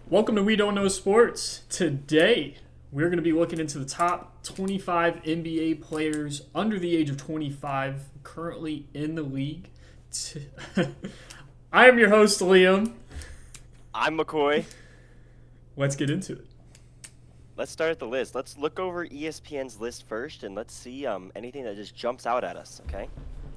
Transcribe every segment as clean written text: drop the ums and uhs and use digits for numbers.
Welcome to We Don't Know Sports. Today, we're going to be looking into the top 25 NBA players under the age of 25 currently in the league. I am your host, Liam. I'm McCoy. Let's get into it. Let's start at the list. Let's look over ESPN's list first, and let's see anything that just jumps out at us, okay?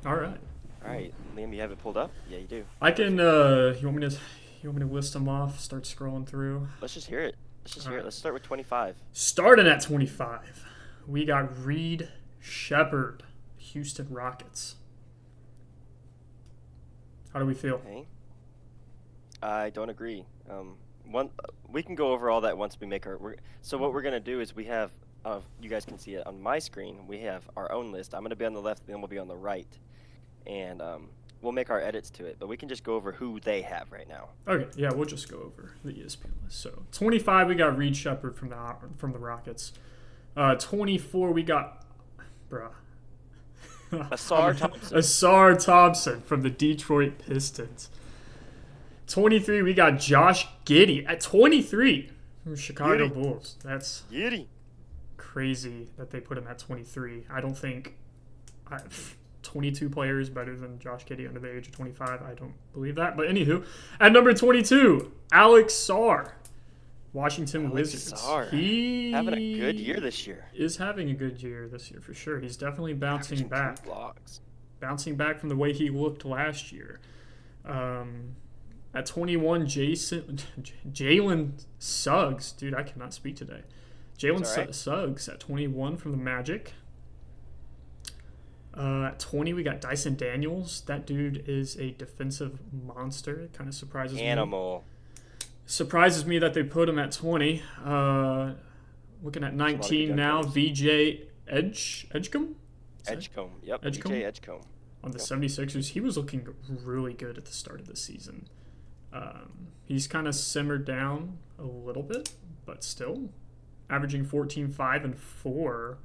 All right. All right. Liam, you have it pulled up? Yeah, you do. I can, you want me to list them off, start scrolling through? Let's just hear it. Let's start with 25. Starting at 25, we got Reed Shepherd, Houston Rockets. How do we feel? Okay. I don't agree. We can go over all that once we make our. So what we're gonna do is we have. You guys can see it on my screen. We have our own list. I'm gonna be on the left, then we'll be on the right, and we'll make our edits to it. But we can just go over who they have right now. Okay, yeah, we'll just go over the ESPN list. So 25, we got Reed Shepherd from the Rockets. 24, we got, Asar Thompson. Asar Thompson from the Detroit Pistons. 23, we got Josh Giddey at 23 from Chicago Giddey. Bulls. That's Yiddy. crazy that they put him at 23. I don't think 22 players better than Josh Giddey under the age of 25. I don't believe that. But anywho, at number 22, Alex Sarr, Washington Wizards. Sarr. He Having a good year this year. is having a good year this year for sure. He's definitely bouncing Averaging 2 back. blocks. Bouncing back from the way he looked last year. At 21, Jalen Suggs. Dude, I cannot speak today. Jalen right. Suggs at 21 from the Magic. At 20, we got Dyson Daniels. That dude is a defensive monster. It kind of surprises me. Animal. Surprises me that they put him at 20. Looking at 19 now, VJ Edgecombe? Edgecombe. Yep. Edgecombe? VJ Edgecombe. On the 76ers. He was looking really good at the start of the season. He's kind of simmered down a little bit, but still averaging 14, 5, and 4.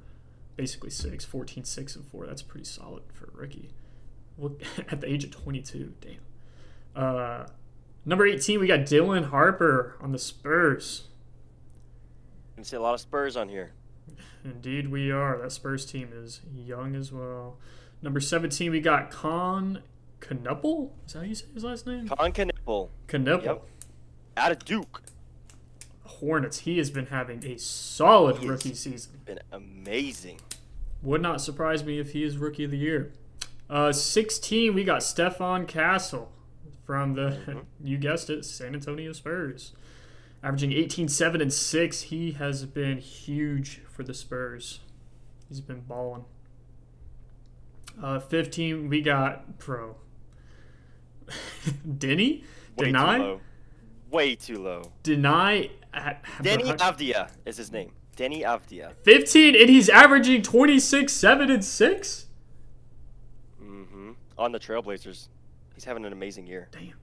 Basically 14, 6, and 4. That's pretty solid for a rookie. Look at the age of 22. Damn. Number 18, we got Dylan Harper on the Spurs. You can see a lot of Spurs on here. Indeed, we are. That Spurs team is young as well. Number 17, we got Knuppel? Is that how you say his last name? Con Knuppel. Knuppel. Yep. Out of Duke. Hornets. He has been having a solid He rookie has season. been amazing. Would not surprise me if he is rookie of the year. 16, we got Stephon Castle from the, you guessed it, San Antonio Spurs. Averaging 18, 7, and 6. He has been huge for the Spurs. He's been balling. 15, we got Denny? Way Deny? too low. Way too low. Deny. Denny Avdia is his name. Denny Avdia. 15, and he's averaging 26, 7, and 6? On the Trailblazers. He's having an amazing year. Damn.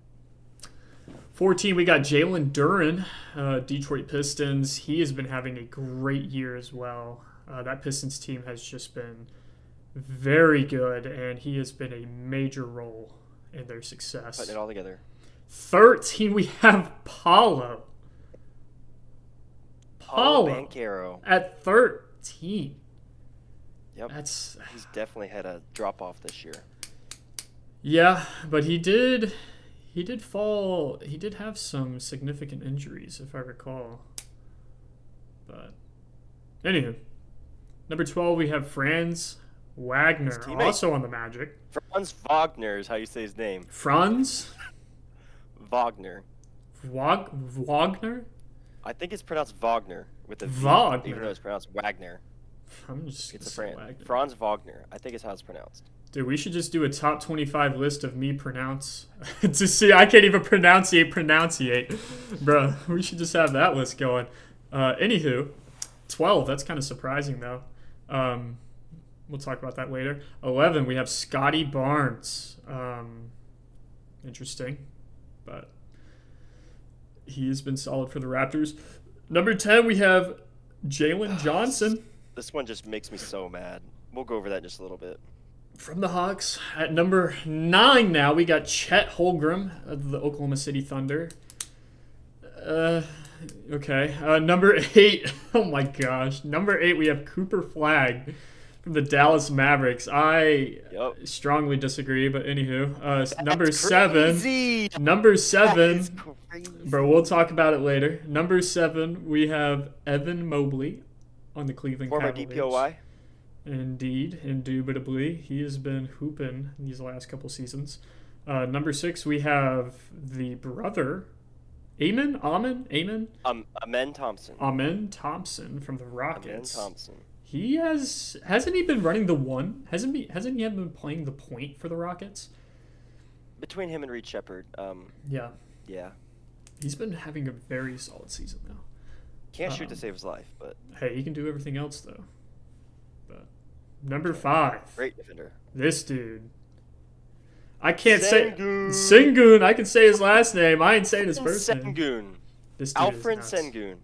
14, we got Jalen Duren, Detroit Pistons. He has been having a great year as well. That Pistons team has just been very good, and he has been a major role in their success. Putting it all together. 13, we have Paulo. Paulo Banchero. At 13. Yep. He's He's definitely had a drop off this year. Yeah, but he did fall. He did have some significant injuries, if I recall. But anywho, number 12, we have Franz Wagner, also on the Magic. Franz Wagner is how you say his name. Franz Wagner. Wagner? I think it's pronounced Wagner with a V, Wagner. even though it's pronounced Wagner. I'm just gonna It's a say Franz. Wagner. Franz Wagner. I think it's how it's pronounced. Dude, we should just do a top 25 list of me pronounce to see. I can't even pronunciate, bro. We should just have that list going. Anywho, 12. That's kind of surprising though. We'll talk about that later. 11. We have Scotty Barnes. Interesting, but he has been solid for the Raptors. Number 10. We have Jalen Johnson. This one just makes me so mad. We'll go over that in just a little bit. From the Hawks. At number 9 now, we got Chet Holmgren of the Oklahoma City Thunder. Okay. Number 8. Oh my gosh. Number 8, we have Cooper Flagg from the Dallas Mavericks. I Yup. strongly disagree, but anywho. Number That's 7. crazy. Number That 7. is crazy. Bro, we'll talk about it later. Number 7, we have Evan Mobley on the Cleveland Former Cavaliers. DPOY. Indeed, indubitably. He has been hooping these last couple seasons. Number 6, we have the brother, Amen Thompson from the Rockets. Amen Thompson. He hasn't he been running the one? Hasn't he been playing the point for the Rockets? Between him and Reed Shepherd, Yeah. yeah. He's been having a very solid season now. Can't shoot to save his life, but Hey, he can do everything else though. But number 5. great defender. This dude. I can't say Sengun. Sengun. I can say his last name. I ain't saying his first name. Sengun. This dude Alfred is nuts. Sengun.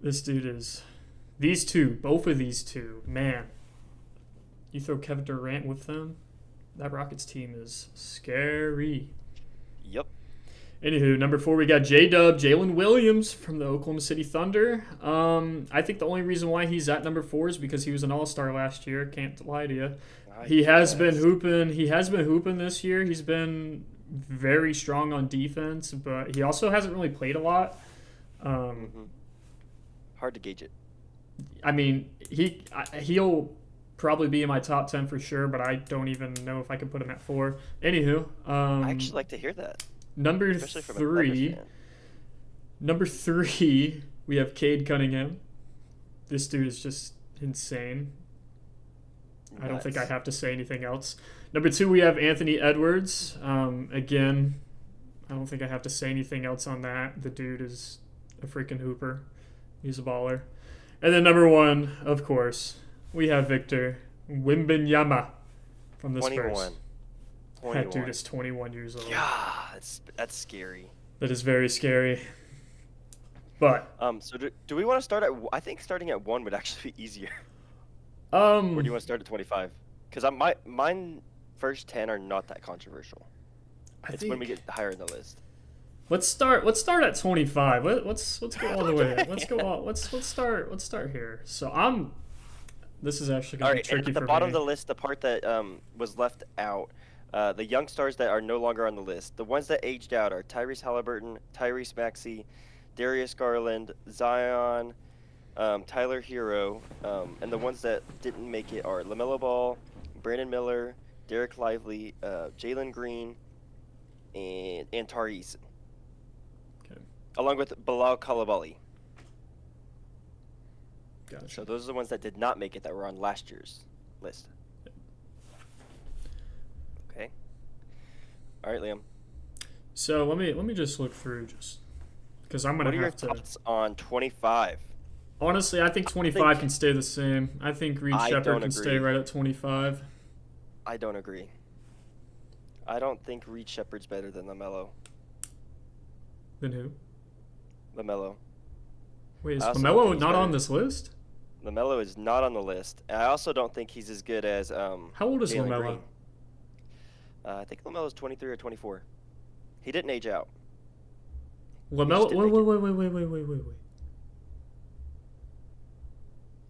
This dude is. These two, both of these two, man. You throw Kevin Durant with them, that Rockets team is scary. Yep. Anywho, number 4, we got J-Dub, Jalen Williams from the Oklahoma City Thunder. I think the only reason why he's at number 4 is because he was an All-Star last year. Can't lie to you. He has been hooping. He has been hooping this year. He's been very strong on defense, but he also hasn't really played a lot. Hard to gauge it. I mean, he'll probably be in my top 10 for sure, but I don't even know if I could put him at 4. Anywho, I actually like to hear that. Number Especially from a Thunder 3. fan. Number 3, we have Cade Cunningham. This dude is just insane. I don't think I have to say anything else. Number 2, we have Anthony Edwards. Again, I don't think I have to say anything else on that. The dude is a freaking hooper. He's a baller. And then number 1, of course, we have Victor Wembanyama from the 21. Spurs. 21. That dude is 21 years old. Yeah, that's scary. That is very scary. But so do we want to start at? I think starting at 1 would actually be easier. Or do you want to start at 25? Because mine first 10 are not that controversial. It's when we get higher in the list. Let's start at 25. Let's go all the way. Let's start here. So this is actually All gonna right. be tricky At the for bottom me. of the list, the part that was left out, the young stars that are no longer on the list. The ones that aged out are Tyrese Halliburton, Tyrese Maxey, Darius Garland, Zion, Tyler Hero, and the ones that didn't make it are LaMelo Ball, Brandon Miller, Derek Lively, Jalen Green, and Tari Eason. Okay. Along with Bilal Coulibaly. Gotcha. So those are the ones that did not make it that were on last year's list. Okay. All right, Liam. So let me just look through just because I'm gonna What are your have to. thoughts on 25? Honestly, I think 25 can stay the same. I think Reed I Shepherd don't can stay agree. right at 25. I don't agree. I don't think Reed Shepherd's better than LaMelo. Then who? LaMelo. Wait, is I also don't think LaMelo he's not better. on this list? LaMelo is not on the list. And I also don't think he's as good as How old is Jalen LaMelo? Green. I think LaMelo's 23 or 24. He didn't age out. LaMelo. didn't make Wait.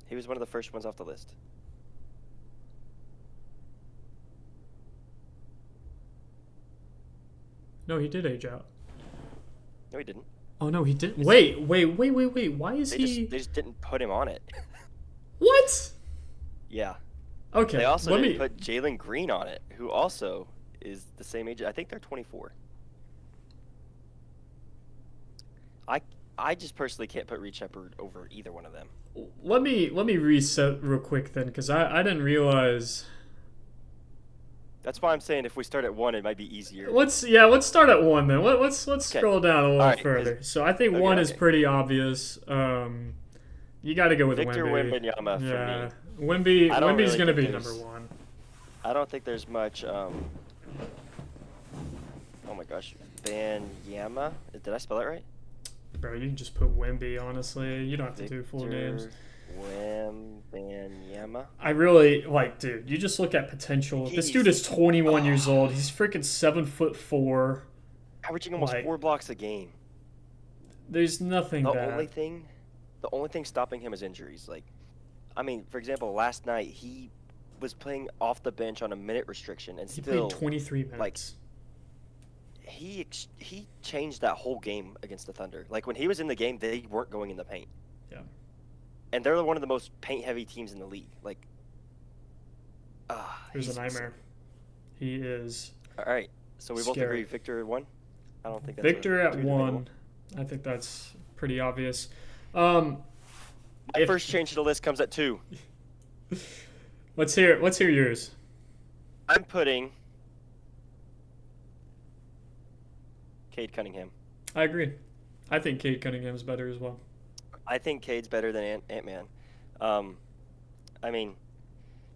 He was one of the first ones off the list. No, he did age out. No, he didn't. Oh no, he didn't. Wait. Why is They just didn't put him on it. What? Yeah. Okay. They also let didn't me. put Jalen Green on it, who also is the same age. I think they're 24. I just personally can't put Reed Shepherd over either one of them. Let me reset real quick then, because I didn't realize. That's why I'm saying if we start at 1, it might be easier. Let's start at 1 then. Let's scroll down a little All right, further. So I think okay, 1 is okay. pretty obvious. You got to go with Victor Wemby. Wembanyama Yeah, for me. Wemby. I don't Wemby's really gonna be think number there's- 1. I don't think there's much. Oh my gosh, Banyama. Did I spell it right? Bro, you can just put Wemby. Honestly, you don't have to do full names. Wembanyama. I really dude. You just look at potential. This dude is 21 years old. He's freaking 7'4". Averaging almost Like- 4 blocks a game. there's nothing The that. only thing stopping him is injuries. Like, I mean, for example, last night he was playing off the bench on a minute restriction, and He played still, 23 like, minutes. he changed that whole game against the Thunder. Like when he was in the game, they weren't going in the paint, Yeah. and they're one of the most paint-heavy teams in the league. Like, It was he's a nightmare. insane. He is All right, so we both scary. agree Victor won. I don't think that's Victor at too debatable. 1. I think that's pretty obvious. My first change to the list comes at 2. Let's hear yours. I'm putting Cade Cunningham. I agree. I think Cade Cunningham's better as well. I think Cade's better than Ant-Man. I mean,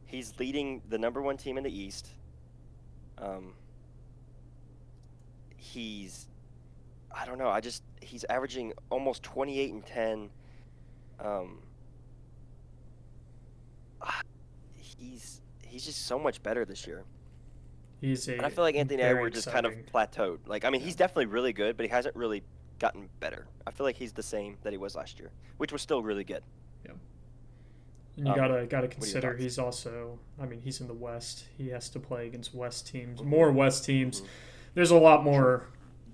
he's leading the #1 team in the East. I don't know. He's averaging almost 28 and 10. He's just so much better this year. And I feel like Anthony Edwards just kind of plateaued. Like, I mean, he's definitely really good, but he hasn't really gotten better. I feel like he's the same that he was last year, which was still really good. Yeah. And you gotta your consider thoughts? he's also. I mean, he's in the West. He has to play against West teams, more West teams. There's a lot more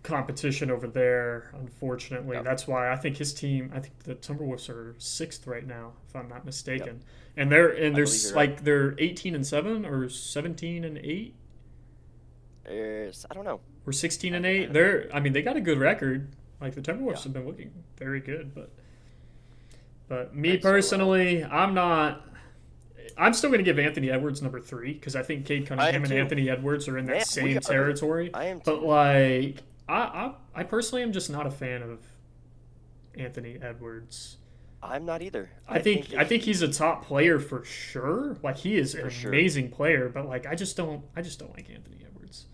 competition over there. Unfortunately, Yep. that's why I think his team. I think the Timberwolves are 6th right now, if I'm not mistaken. Yep. And they're believe you're right. they're 18 and 7 or 17 and 8 I don't know. or 16 and I 8. don't They got a good record. Like the Timberwolves Yeah. have been looking very good, but me Right, so, personally, I'm still going to give Anthony Edwards number 3 because I think Cade Cunningham and too. Anthony Edwards are in that Man, we same are. territory. I am But too. like, I personally am just not a fan of Anthony Edwards. I'm not either. I think he's a top player for sure. Like he is an sure. amazing player, but like I just don't like Anthony Edwards.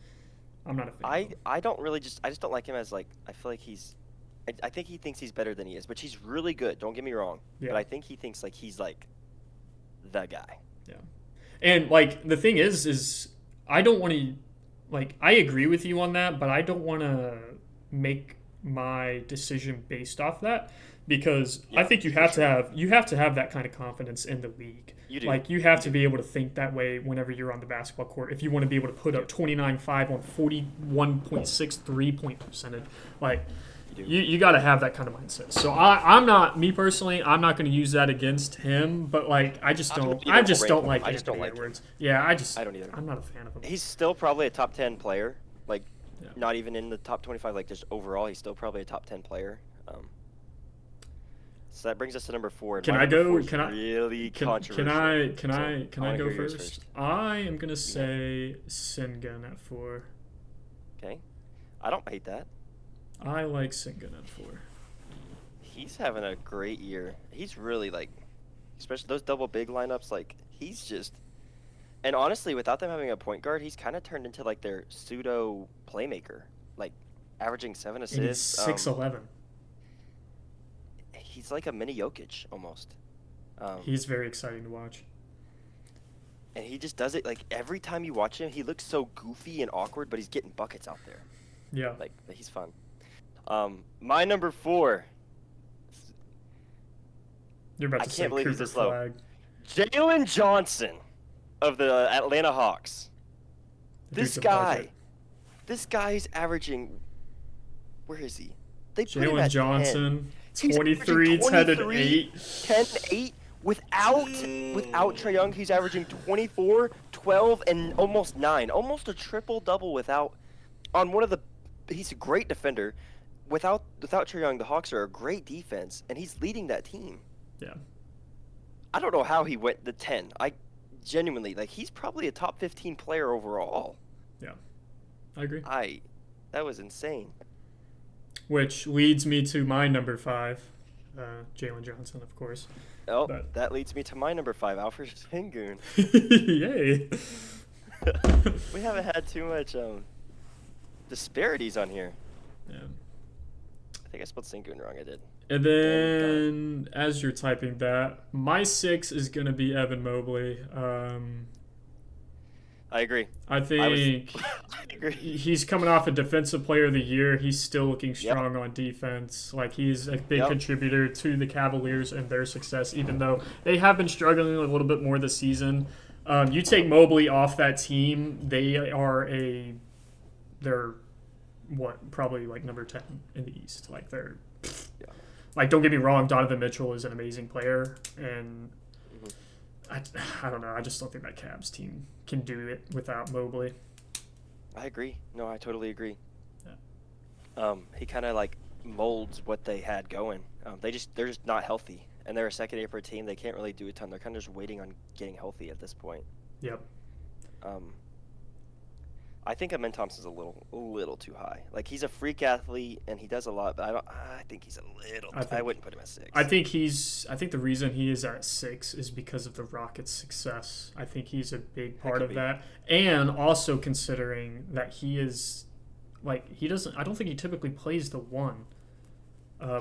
I'm not a fan. of him. I don't really I just don't like him as like I feel like I think he thinks he's better than he is, which he's really good. Don't get me wrong, Yeah. but I think he thinks like he's like the guy. Yeah. And like the thing is I don't want to like I agree with you on that, but I don't want to make my decision based off that because I think you have to have that kind of confidence in the league. You do. Like you have to be able to think that way whenever you're on the basketball court. If you want to be able to put up 29.5 on 41.6 3-point percentage, like you got to have that kind of mindset. So I'm not me personally. I'm not going to use that against him. But like I just don't like Anthony Edwards. Yeah, I don't either. I'm not a fan of him. He's still probably a top 10 player. Like not even in the top 25. Like just overall, he's still probably a top 10 player. So that brings us to number 4. Can I go? Can I? Really controversial. Can I go first? I am gonna say Sengun at 4. Okay, I don't hate that. I like Sengun at 4. He's having a great year. He's really like, especially those double big lineups. Like he's just, and honestly, without them having a point guard, he's kind of turned into like their pseudo playmaker, like averaging 7 assists. And he's 6'11". He's like a mini Jokic almost. He's very exciting to watch. And he just does it like every time you watch him, he looks so goofy and awkward, but he's getting buckets out there. Yeah. Like he's fun. My number 4. You're about I to can't say believe he's Cooper this low. Flag. Jalen Johnson of the Atlanta Hawks. This guy is averaging. Where is he? They put him Jalen at Johnson, 10. 23, 10 and 8. 10 8. Without Trae Young, he's averaging 24, 12, and almost 9. Almost a triple double without. On one of the, he's a great defender. Without Trae Young, the Hawks are a great defense, and he's leading that team. Yeah. I don't know how he went the 10. I genuinely like he's probably a top 15 player overall. Yeah. I agree. That was insane. Which leads me to my number 5, Jalen Johnson, of course. Oh, that leads me to my number 5, Alfred Sengun. Yay. We haven't had too much disparities on here. Yeah. I think I spelled Sengun wrong. I did. And then, as you're typing that, my 6 is going to be Evan Mobley. I agree. I I was. think I agree. he's coming off a defensive player of the year. He's still looking Yep. strong on defense. Like he's a big Yep. contributor to the Cavaliers and their success, even though they have been struggling a little bit more this season. You take Mobley off that team, they're what, probably like number 10 in the East. Like they're Yeah. like, don't get me wrong, Donovan Mitchell is an amazing player, and Mhm. I don't know. I just don't think that Cavs team can do it without Mobley. I agree. No, I totally agree. Yeah. He kind of like molds what they had going. They're just not healthy, and they're a second April team. They can't really do a ton. They're kind of just waiting on getting healthy at this point. Yep. Um, I think Amen Thompson's a little too high. Like he's a freak athlete and he does a lot, but I think he's a little. I wouldn't put him at 6. I think the reason he is at 6 is because of the Rockets' success. I think he's a big part of that, and also considering that he is, like, he doesn't. I don't think he typically plays the 1.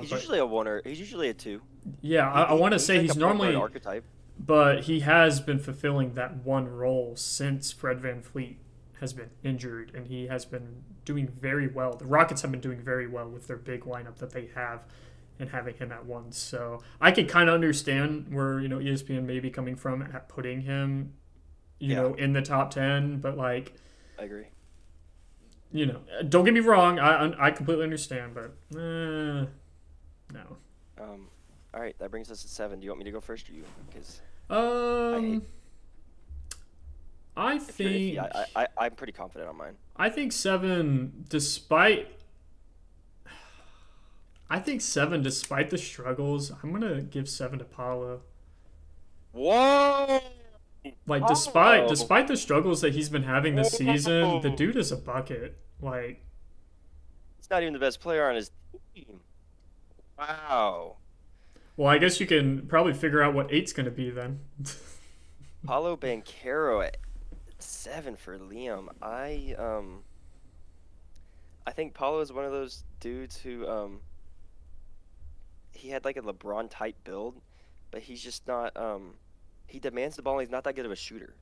He's usually a 1 or he's usually a 2. Yeah, I want to say like he's a point guard normally archetype. but he has been fulfilling that 1 role since Fred VanVleet has been injured, and he has been doing very well. The Rockets have been doing very well with their big lineup that they have and having him at 1. So I can kind of understand where, ESPN may be coming from at putting him, in the top 10, but like, I agree. Don't get me wrong, I completely understand, but no. All right, that brings us to 7. Do you want me to go first, or you? Because I think I'm pretty confident on mine. I think 7, despite the struggles, I'm gonna give 7 to Paulo. Whoa! Like despite the struggles that he's been having this season, the dude is a bucket. Like, he's not even the best player on his team. Wow. Well, I guess you can probably figure out what 8's gonna be then. Paulo Banchero at 7 for Liam. I think Paulo is one of those dudes who he had like a LeBron type build, but he's just not he demands the ball and he's not that good of a shooter.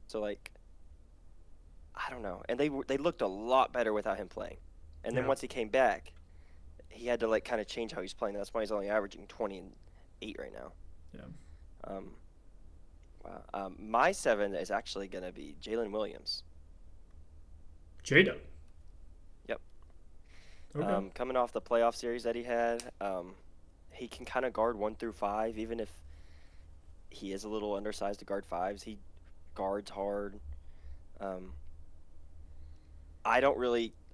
So like I don't know. And they looked a lot better without him playing. And then once he came back, he had to like kind of change how he's playing. That's why he's only averaging 20 and 8 right now. Yeah. Wow. My 7 is actually going to be Jalen Williams. Jada. Yep. Okay. Coming off the playoff series that he had, he can kind of guard 1 through 5, even if he is a little undersized to guard 5s. He guards hard.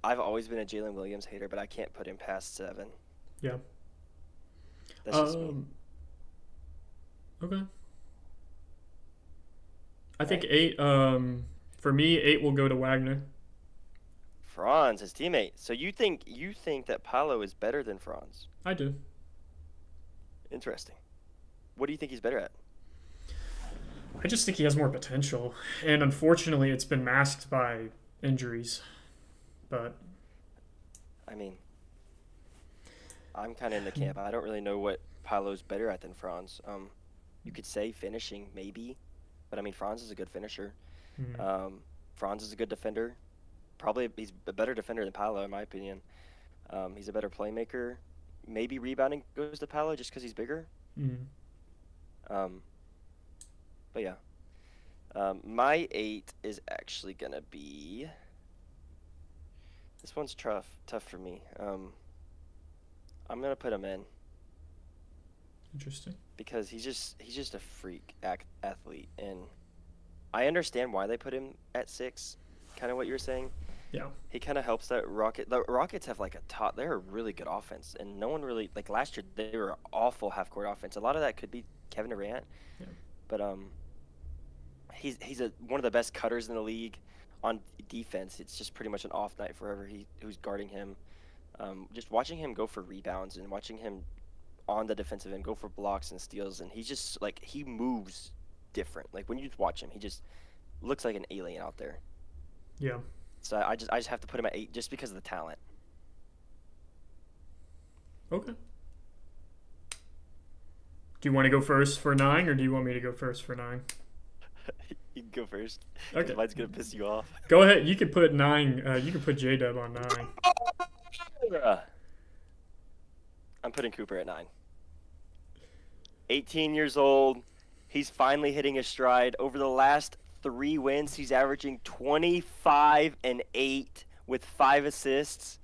I've always been a Jalen Williams hater, but I can't put him past 7. Yeah. That's just me. Okay. I think 8. For me, 8 will go to Wagner. Franz, his teammate. So you think that Paolo is better than Franz? I do. Interesting. What do you think he's better at? I just think he has more potential, and unfortunately, it's been masked by injuries. But I mean, I'm kind of in the camp. I don't really know what Paolo's better at than Franz. You could say finishing, maybe, but I mean, Franz is a good finisher. Franz is a good defender. Probably he's a better defender than Paolo, in my opinion. He's a better playmaker. Maybe rebounding goes to Paolo just because he's bigger. But yeah. My 8 is actually gonna be. This one's tough for me. I'm gonna put him in. Interesting. Because he's just a freak athlete, and I understand why they put him at 6. Kind of what you were saying. Yeah. He kind of helps that Rocket. The Rockets have like they're a really good offense, and no one really like last year they were awful half court offense. A lot of that could be Kevin Durant, but he's one of the best cutters in the league. On defense, it's just pretty much an off night for whoever who's guarding him. Just watching him go for rebounds and watching him on the defensive end go for blocks and steals, and he's just like he moves different. Like when you watch him, he just looks like an alien out there. Yeah. So I just have to put him at 8 just because of the talent. Okay. Do you want to go first for 9, or do you want me to go first for 9? You can go first. Okay. Mine's gonna piss you off. Go ahead. You could put 9. You could put J-Dub on 9. I'm putting Cooper at 9. 18 years old. He's finally hitting his stride. Over the last 3 wins, he's averaging 25 and 8 with 5 assists.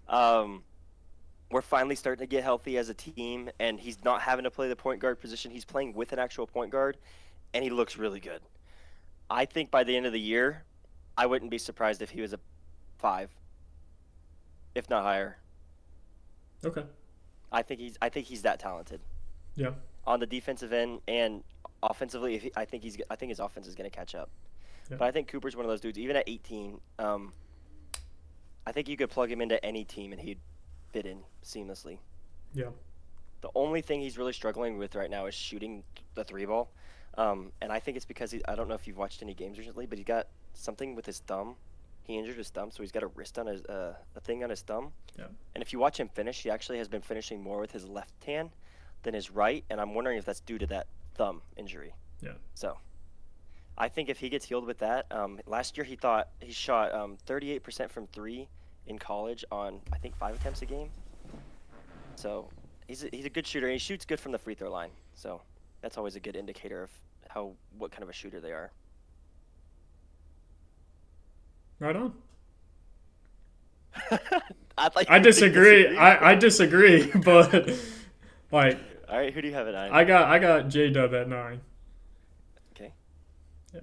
We're finally starting to get healthy as a team, and he's not having to play the point guard position. He's playing with an actual point guard, and he looks really good. I think by the end of the year, I wouldn't be surprised if he was a 5, if not higher. Okay. I think he's that talented. Yeah. On the defensive end and offensively, I think his offense is going to catch up. Yeah. But I think Cooper's one of those dudes. Even at 18, I think you could plug him into any team and he'd fit in seamlessly. Yeah. The only thing he's really struggling with right now is shooting the 3-ball. And I think it's because I don't know if you've watched any games recently, but he got something with his thumb. He injured his thumb, so he's got a wrist on his a thing on his thumb. Yeah. And if you watch him finish, he actually has been finishing more with his left hand than his right, and I'm wondering if that's due to that thumb injury. Yeah. So, I think if he gets healed with that, last year he shot 38% from 3 in college on I think 5 attempts a game. So he's a good shooter, and he shoots good from the free throw line. So that's always a good indicator of what kind of a shooter they are. Right on. I disagree. I disagree, but like. All right, who do you have at 9? I got J-Dub at 9. Okay. Yeah.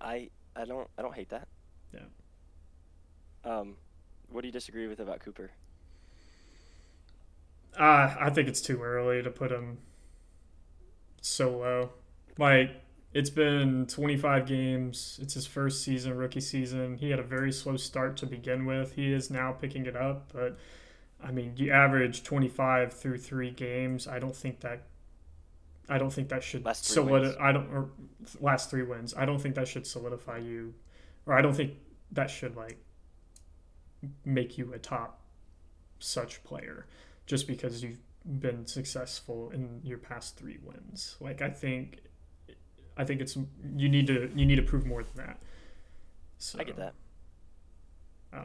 I don't hate that. Yeah. What do you disagree with about Cooper? I think it's too early to put him so low. Like, it's been 25 games. It's his first season, rookie season. He had a very slow start to begin with. He is now picking it up, but I mean, you average 25 through 3 games. I don't think that should last 3 wins. I don't think that should solidify you, or I don't think that should like make you a top such player just because you've been successful in your past 3 wins. Like I think it's you need to prove more than that. So, I get that.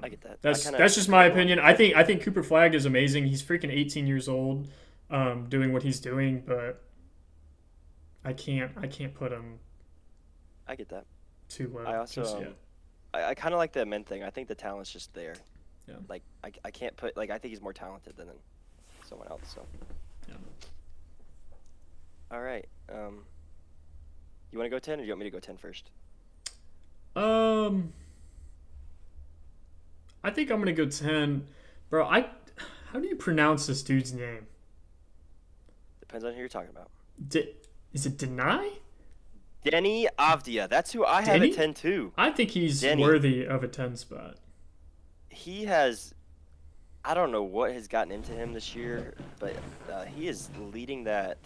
I get that. That's just my opinion. I think Cooper Flagg is amazing. He's freaking 18 years old, doing what he's doing, but I can't put him. I get that. Too low. I also I kind of like the men thing. I think the talent's just there. Yeah. Like I can't put I think he's more talented than someone else. So. Yeah. All right. You want to go 10 or do you want me to go 10 first? I think I'm going to go 10. Bro, how do you pronounce this dude's name? Depends on who you're talking about. Is it Deny? Denny Avdia. That's who I have at 10 too. I think he's worthy of a 10 spot. He has, I don't know what has gotten into him this year, but he is leading that.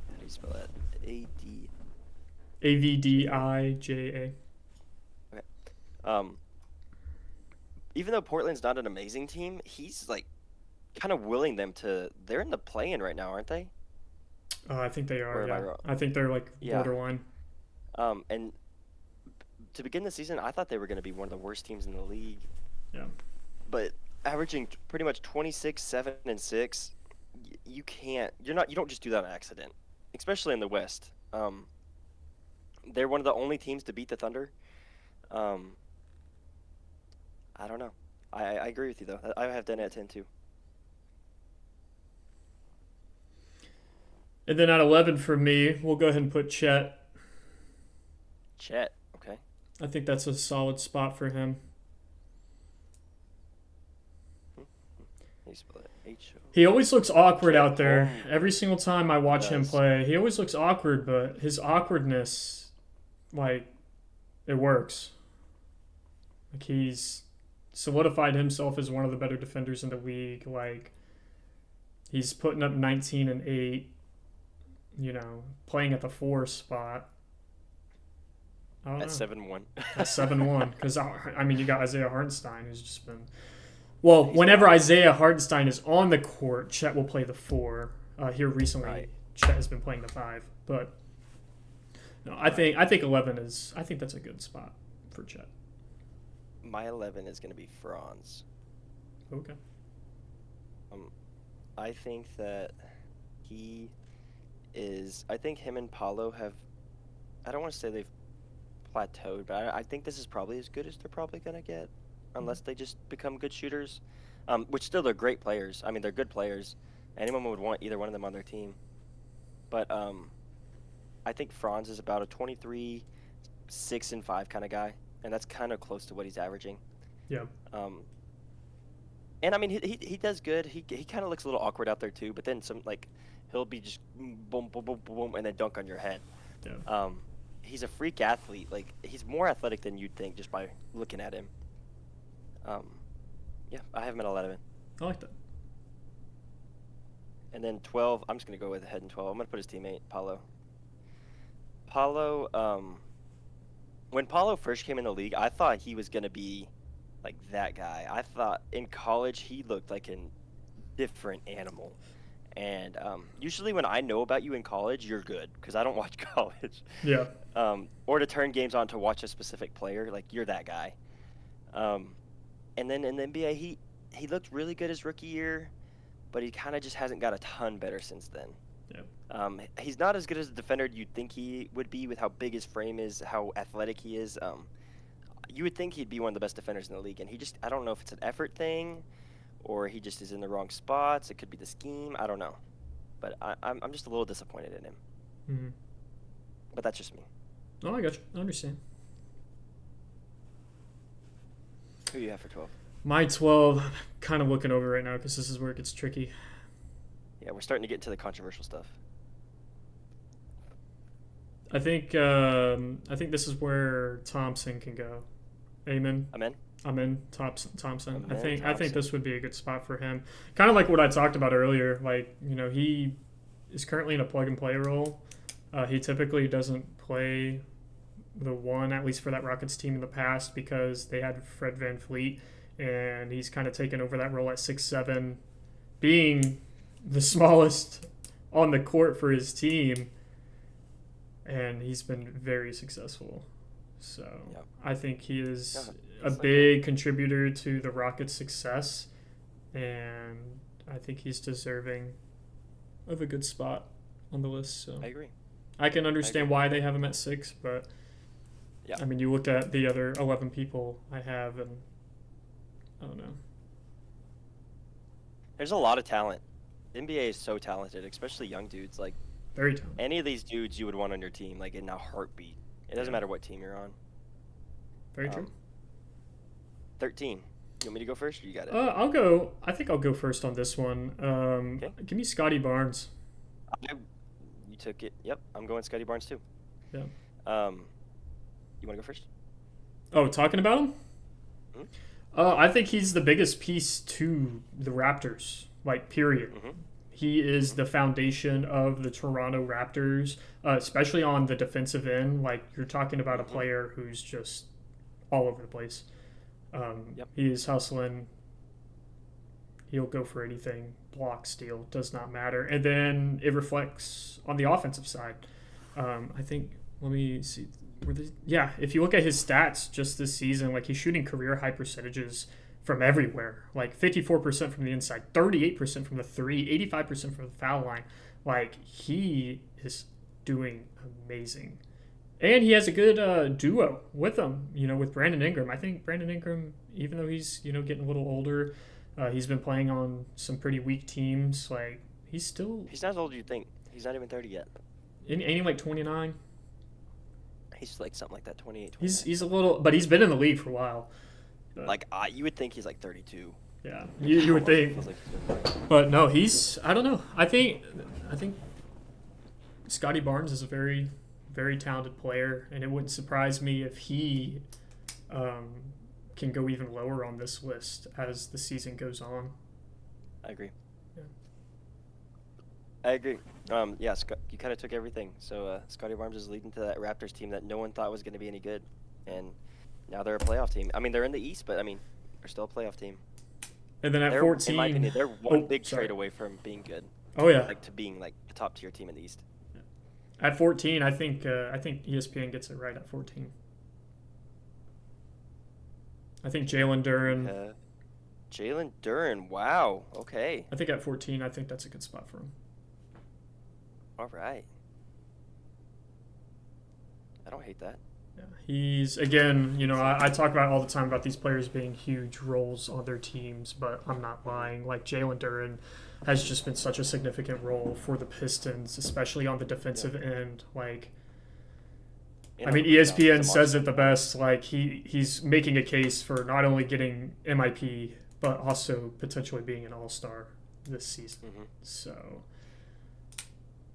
How do you spell that? Avdija. Okay. Even though Portland's not an amazing team, he's like kind of willing them to. They're in the play-in right now, aren't they? I think they are. Yeah. I think they're like borderline. And to begin the season, I thought they were going to be one of the worst teams in the league. Yeah. But averaging pretty much 26, 7, and 6, you don't just do that on accident, especially in the West. They're one of the only teams to beat the Thunder. I don't know. I agree with you, though. I have Denny at 10, too. And then at 11 for me, we'll go ahead and put Chet. Chet, okay. I think that's a solid spot for him. He always looks awkward out there. Every single time I watch him play, he always looks awkward, but his awkwardness, like, it works. Like, he's solidified himself as one of the better defenders in the league. Like, he's putting up 19 and 8, playing at the 4 spot. That's 7-1. That's 7-1. Because, you got Isaiah Hartenstein, who's just been... Well, whenever Isaiah Hartenstein is on the court, Chet will play the 4. Here recently, Chet has been playing the 5. But No, I think 11 is. I think that's a good spot for Chet. My 11 is going to be Franz. Okay. I think that he is. I think him and Paulo have. I don't want to say they've plateaued, but I think this is probably as good as they're probably going to get, unless they just become good shooters. Which still they're great players. I mean, they're good players. Anyone would want either one of them on their team. But I think Franz is about a 23, 6 and 5 kind of guy, and that's kind of close to what he's averaging. Yeah. And I mean, he does good. He kind of looks a little awkward out there too. But then he'll be just boom, boom, boom, boom, and then dunk on your head. Yeah. He's a freak athlete. Like, he's more athletic than you'd think just by looking at him. Yeah, I have him at 11. I like that. And then 12, I'm just gonna go with ahead in 12. I'm gonna put his teammate Paulo. Paulo, when Paulo first came in the league, I thought he was gonna be like that guy. I thought in college he looked like a different animal. And usually when I know about you in college, you're good because I don't watch college. Yeah. Or to turn games on to watch a specific player, like you're that guy. And then in the NBA, he looked really good his rookie year, but he kind of just hasn't got a ton better since then. Yeah. He's not as good as a defender you'd think he would be with how big his frame is, how athletic he is. You would think he'd be one of the best defenders in the league, and I don't know if it's an effort thing or he just is in the wrong spots. It could be the scheme. I don't know. But I'm just a little disappointed in him. Mm-hmm. But that's just me. Oh, I got you. I understand. Who do you have for 12? My 12, I'm kind of looking over right now because this is where it gets tricky. Yeah, we're starting to get into the controversial stuff. I think this is where Thompson can go. Amen. I'm in Thompson. I think this would be a good spot for him. Kind of like what I talked about earlier. Like, he is currently in a plug and play role. He typically doesn't play the one, at least for that Rockets team in the past, because they had Fred VanVleet, and he's kind of taken over that role at 6'7", being the smallest on the court for his team, and he's been very successful. So yep. I think he is a big contributor to the Rockets' success, and I think he's deserving of a good spot on the list. So I agree. I can understand why they have him at 6, but yeah. I mean, you looked at the other 11 people I have, and I don't know. There's a lot of talent. The NBA is so talented, especially young dudes. Like, very talented. Any of these dudes you would want on your team, like in a heartbeat. It doesn't matter what team you're on. Very true. 13. You want me to go first, or you got it? I'll go. I think I'll go first on this one. Okay. Give me Scotty Barnes. You took it. Yep, I'm going Scotty Barnes too. Yeah. You want to go first? Oh, talking about him? Mm-hmm. I think he's the biggest piece to the Raptors, like, period. Mm-hmm. He is the foundation of the Toronto Raptors, especially on the defensive end. Like, you're talking about a player who's just all over the place. Yep. He is hustling. He'll go for anything. Block, steal, does not matter. And then it reflects on the offensive side. I think, let me see. If you look at his stats just this season, like, he's shooting career high percentages from everywhere. Like 54% from the inside, 38% from the three, 85% from the foul line. Like, he is doing amazing. And he has a good duo with him, with Brandon Ingram. I think Brandon Ingram, even though he's, getting a little older, he's been playing on some pretty weak teams. Like, he's not as old as you think. He's not even 30 yet. Ain't he like 29? He's like something like that, 28, 29. He's a little, but he's been in the league for a while. But, you would think he's like 32. Yeah, you would think. But no, I don't know. I think Scotty Barnes is a very, very talented player, and it wouldn't surprise me if he can go even lower on this list as the season goes on. I agree. Yeah. I agree. You kind of took everything. So Scotty Barnes is leading to that Raptors team that no one thought was going to be any good, and now they're a playoff team. I mean, they're in the East, but I mean, they're still a playoff team. And then at 14, in my opinion, they're one big trade away from being good. Oh yeah, like to being like a top tier team in the East. At 14, I think ESPN gets it right at 14. I think Jalen Duren. Jalen Duren. Wow. Okay. I think at 14, I think that's a good spot for him. All right. I don't hate that. Yeah, he's again, I talk about all the time about these players being huge roles on their teams, but I'm not lying. Like Jalen Duren has just been such a significant role for the Pistons, especially on the defensive end. Like, I mean, ESPN says it the best. Like he's making a case for not only getting MIP, but also potentially being an All-Star this season. Mm-hmm. So,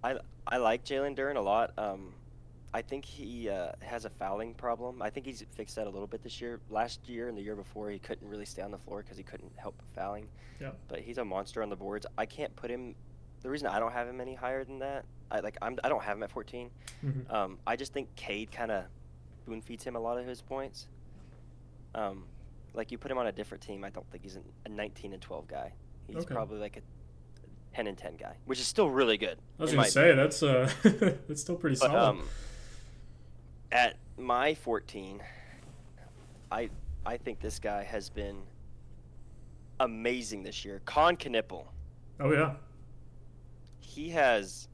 I like Jalen Duren a lot. I think he has a fouling problem. I think he's fixed that a little bit this year. Last year and the year before, he couldn't really stay on the floor because he couldn't help fouling. yeah. But he's a monster on the boards. I can't put him. The reason I don't have him any higher than that, I don't have him at 14. Mm-hmm. I just think Cade kind of spoon feeds him a lot of his points. Like you put him on a different team, I don't think he's a 19 and 12 guy. He's probably like a 10 and 10 guy, which is still really good. I was gonna say that's that's still pretty solid. At my 14, I think this guy has been amazing this year. Con Knipple. Oh yeah. He's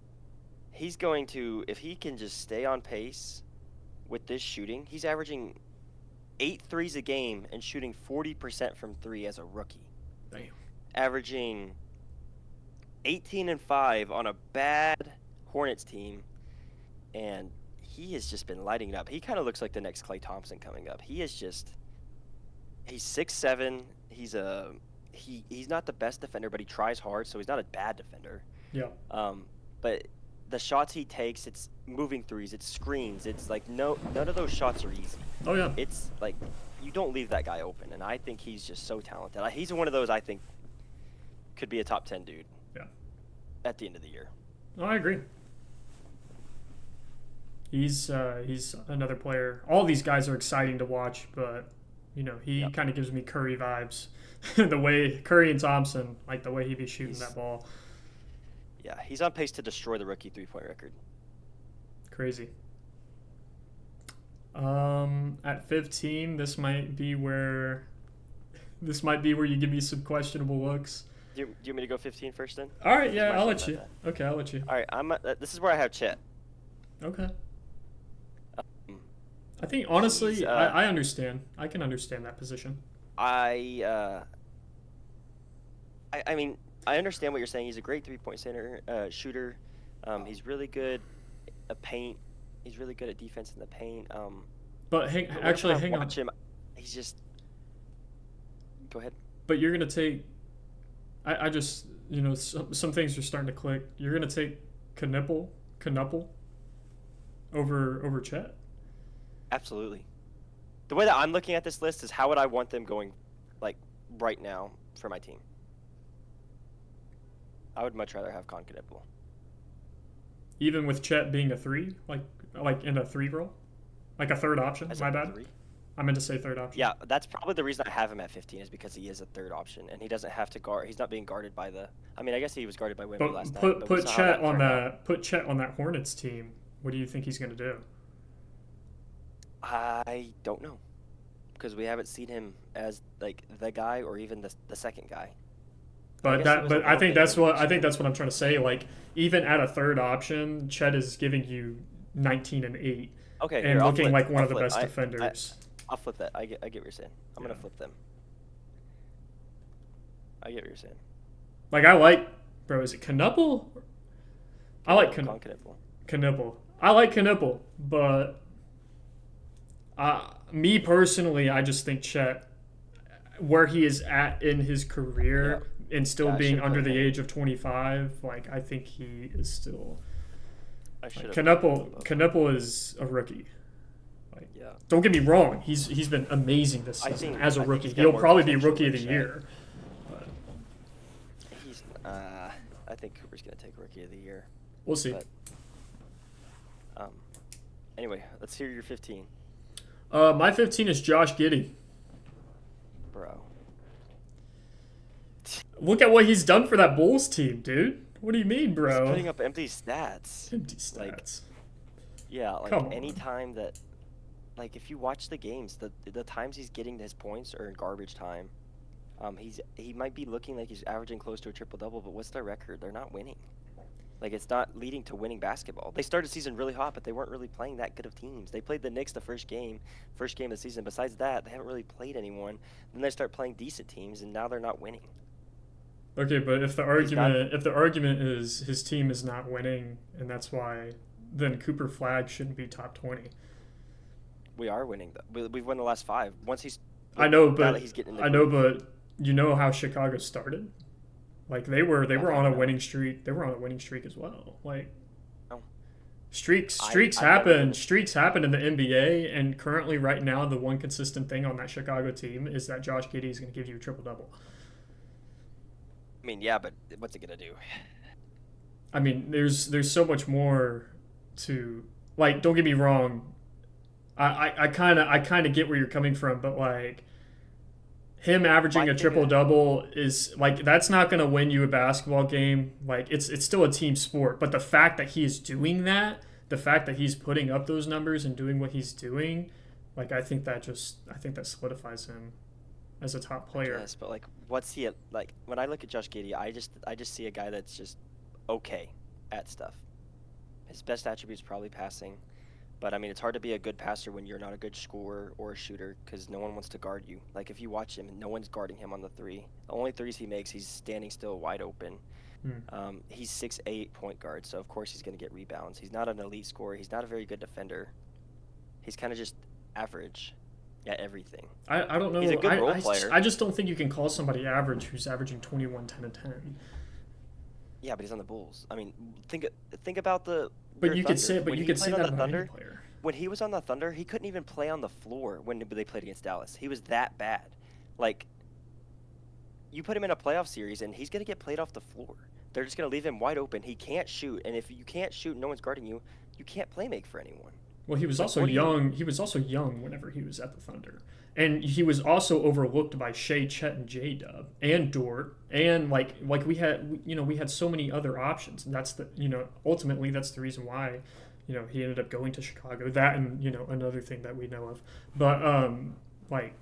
going to, if he can just stay on pace with this shooting, he's averaging 8 threes a game and shooting 40% from 3 as a rookie. Damn. Averaging 18 and 5 on a bad Hornets team, and he has just been lighting it up. He kind of looks like the next Klay Thompson coming up. He's 6'7". He's not the best defender, but he tries hard, so he's not a bad defender. Yeah. But the shots he takes, it's moving threes, it's screens, it's like none of those shots are easy. Oh yeah. It's like you don't leave that guy open, and I think he's just so talented. He's one of those I think could be a top 10 dude. Yeah. At the end of the year. No, I agree. He's another player. All these guys are exciting to watch, but he kind of gives me Curry vibes. The way Curry and Thompson, like the way he be shooting that ball. Yeah, he's on pace to destroy the rookie 3-point record. Crazy. At 15, this might be where you give me some questionable looks. Do you want me to go 15 first then? All right, yeah, I'll let you. Okay, I'll let you. All right, this is where I have Chet. Okay. I think honestly, I understand. I can understand that position. I mean, I understand what you're saying. He's a great 3-point shooter. He's really good at paint. He's really good at defense in the paint. But hang on. Watch him. He's just. Go ahead. But you're gonna take. I just some things are starting to click. You're gonna take Knuppel over Chet. Absolutely. The way that I'm looking at this list is how would I want them going, like right now for my team. I would much rather have Con Knuppel. Even with Chet being a 3, like in a 3 role, like a third option. My bad. 3? I meant to say third option. Yeah, that's probably the reason I have him at 15 is because he is a third option and he doesn't have to guard. He's not being guarded by the. I mean, I guess he was guarded by Wemby last night. But put Chet on that. Put Chet on that Hornets team. What do you think he's going to do? I don't know, because we haven't seen him as like the guy or even the second guy. But I think that's what I'm trying to say. Like even at a third option, Chet is giving you 19 and 8. Okay, and looking like one of the best defenders. I'll flip that. I get what you're saying. I'm gonna flip them. I get what you're saying. Like bro, is it Knuppel? I like Knuppel. I like Knuppel, but me personally, I just think Chet, where he is at in his career and still being under the age of 25, like I think he is still. Knuppel is a rookie. Like, don't get me wrong, he's been amazing this season as a rookie. He'll probably be rookie of the year. But I think Cooper's gonna take rookie of the year. We'll see. But, anyway, let's hear your 15. My 15 is Josh Giddey. Bro. Look at what he's done for that Bulls team, dude. What do you mean, bro? He's putting up empty stats. Empty stats. Yeah, like Come any on. time that, like if you watch the games, the times he's getting his points are in garbage time. He might be looking like he's averaging close to a triple double, but what's their record? They're not winning. Like it's not leading to winning basketball. They started the season really hot, but they weren't really playing that good of teams. They played the Knicks the first game of the season. Besides that, they haven't really played anyone. Then they start playing decent teams, and now they're not winning. Okay, but if the He's not. argument is his team is not winning and that's why, then Cooper Flag shouldn't be top 20. We are winning though. We've won the last 5. Once he's. I know, Now but that he's getting in the I know, groove. but you know how Chicago started? Like they were on a No. winning streak. They were on a winning streak as well. Like No. streaks I've never happen. been. Streaks happen in the NBA, and currently, right now, the one consistent thing on that Chicago team is that Josh Giddey is going to give you a triple double. I mean, yeah, but what's it gonna do? I mean, there's so much more to like. Don't get me wrong. I kind of get where you're coming from, but like him averaging My a thing triple is, double is like that's not going to win you a basketball game. Like it's still a team sport, but the fact that he is doing that, the fact that he's putting up those numbers and doing what he's doing, like I think that solidifies him as a top I player. guess, but like, what's he at? Like when I look at Josh Giddey, I just see a guy that's just okay at stuff. His best attribute is probably passing. But I mean, it's hard to be a good passer when you're not a good scorer or a shooter because no one wants to guard you. Like if you watch him, no one's guarding him on the three. The only threes he makes, he's standing still, wide open. Hmm. He's 6'8" point guard, so of course he's going to get rebounds. He's not an elite scorer. He's not a very good defender. He's kind of just average at everything. I don't He's a know. good role player. I just don't think you can call somebody average who's averaging 21, 10, and 10. Yeah, but he's on the Bulls. I mean, think about But their you could Thunder. say, but When you he could say played on that the about any Thunder, player. when he was on the Thunder, he couldn't even play on the floor when they played against Dallas. He was that bad. Like, you put him in a playoff series, and he's going to get played off the floor. They're just going to leave him wide open. He can't shoot, and if you can't shoot and no one's guarding you, you can't play make for anyone. Well, he was Like, also what do you? young. He was also young whenever he was at the Thunder, and he was also overlooked by Shea, Chet, and J Dub, and Dort, and like we had so many other options, and that's the ultimately that's the reason why he ended up going to Chicago. That and another thing that we know of, but like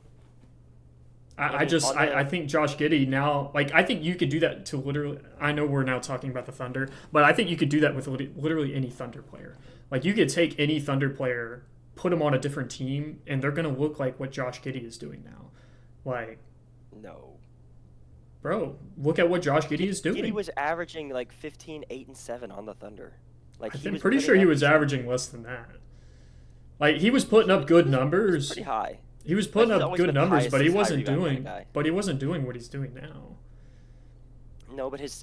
But I I mean, just on the I think Josh Giddey now, like I think you could do that to literally. I know we're now talking about the Thunder, but I think you could do that with literally any Thunder player. Like you could take any Thunder player, put them on a different team, and they're gonna look like what Josh Giddey is doing now. Like, no. bro, look at what Josh Giddey is Giddy doing. was averaging like 15, 8, and 7 on the Thunder. Like he I'm was pretty putting sure he up was averaging less than that. Like he was putting up good he was numbers. pretty high. He was Like putting he's up always good been the numbers, highest but he high wasn't rebound kind of doing. guy. But he wasn't doing what he's doing now. No, but his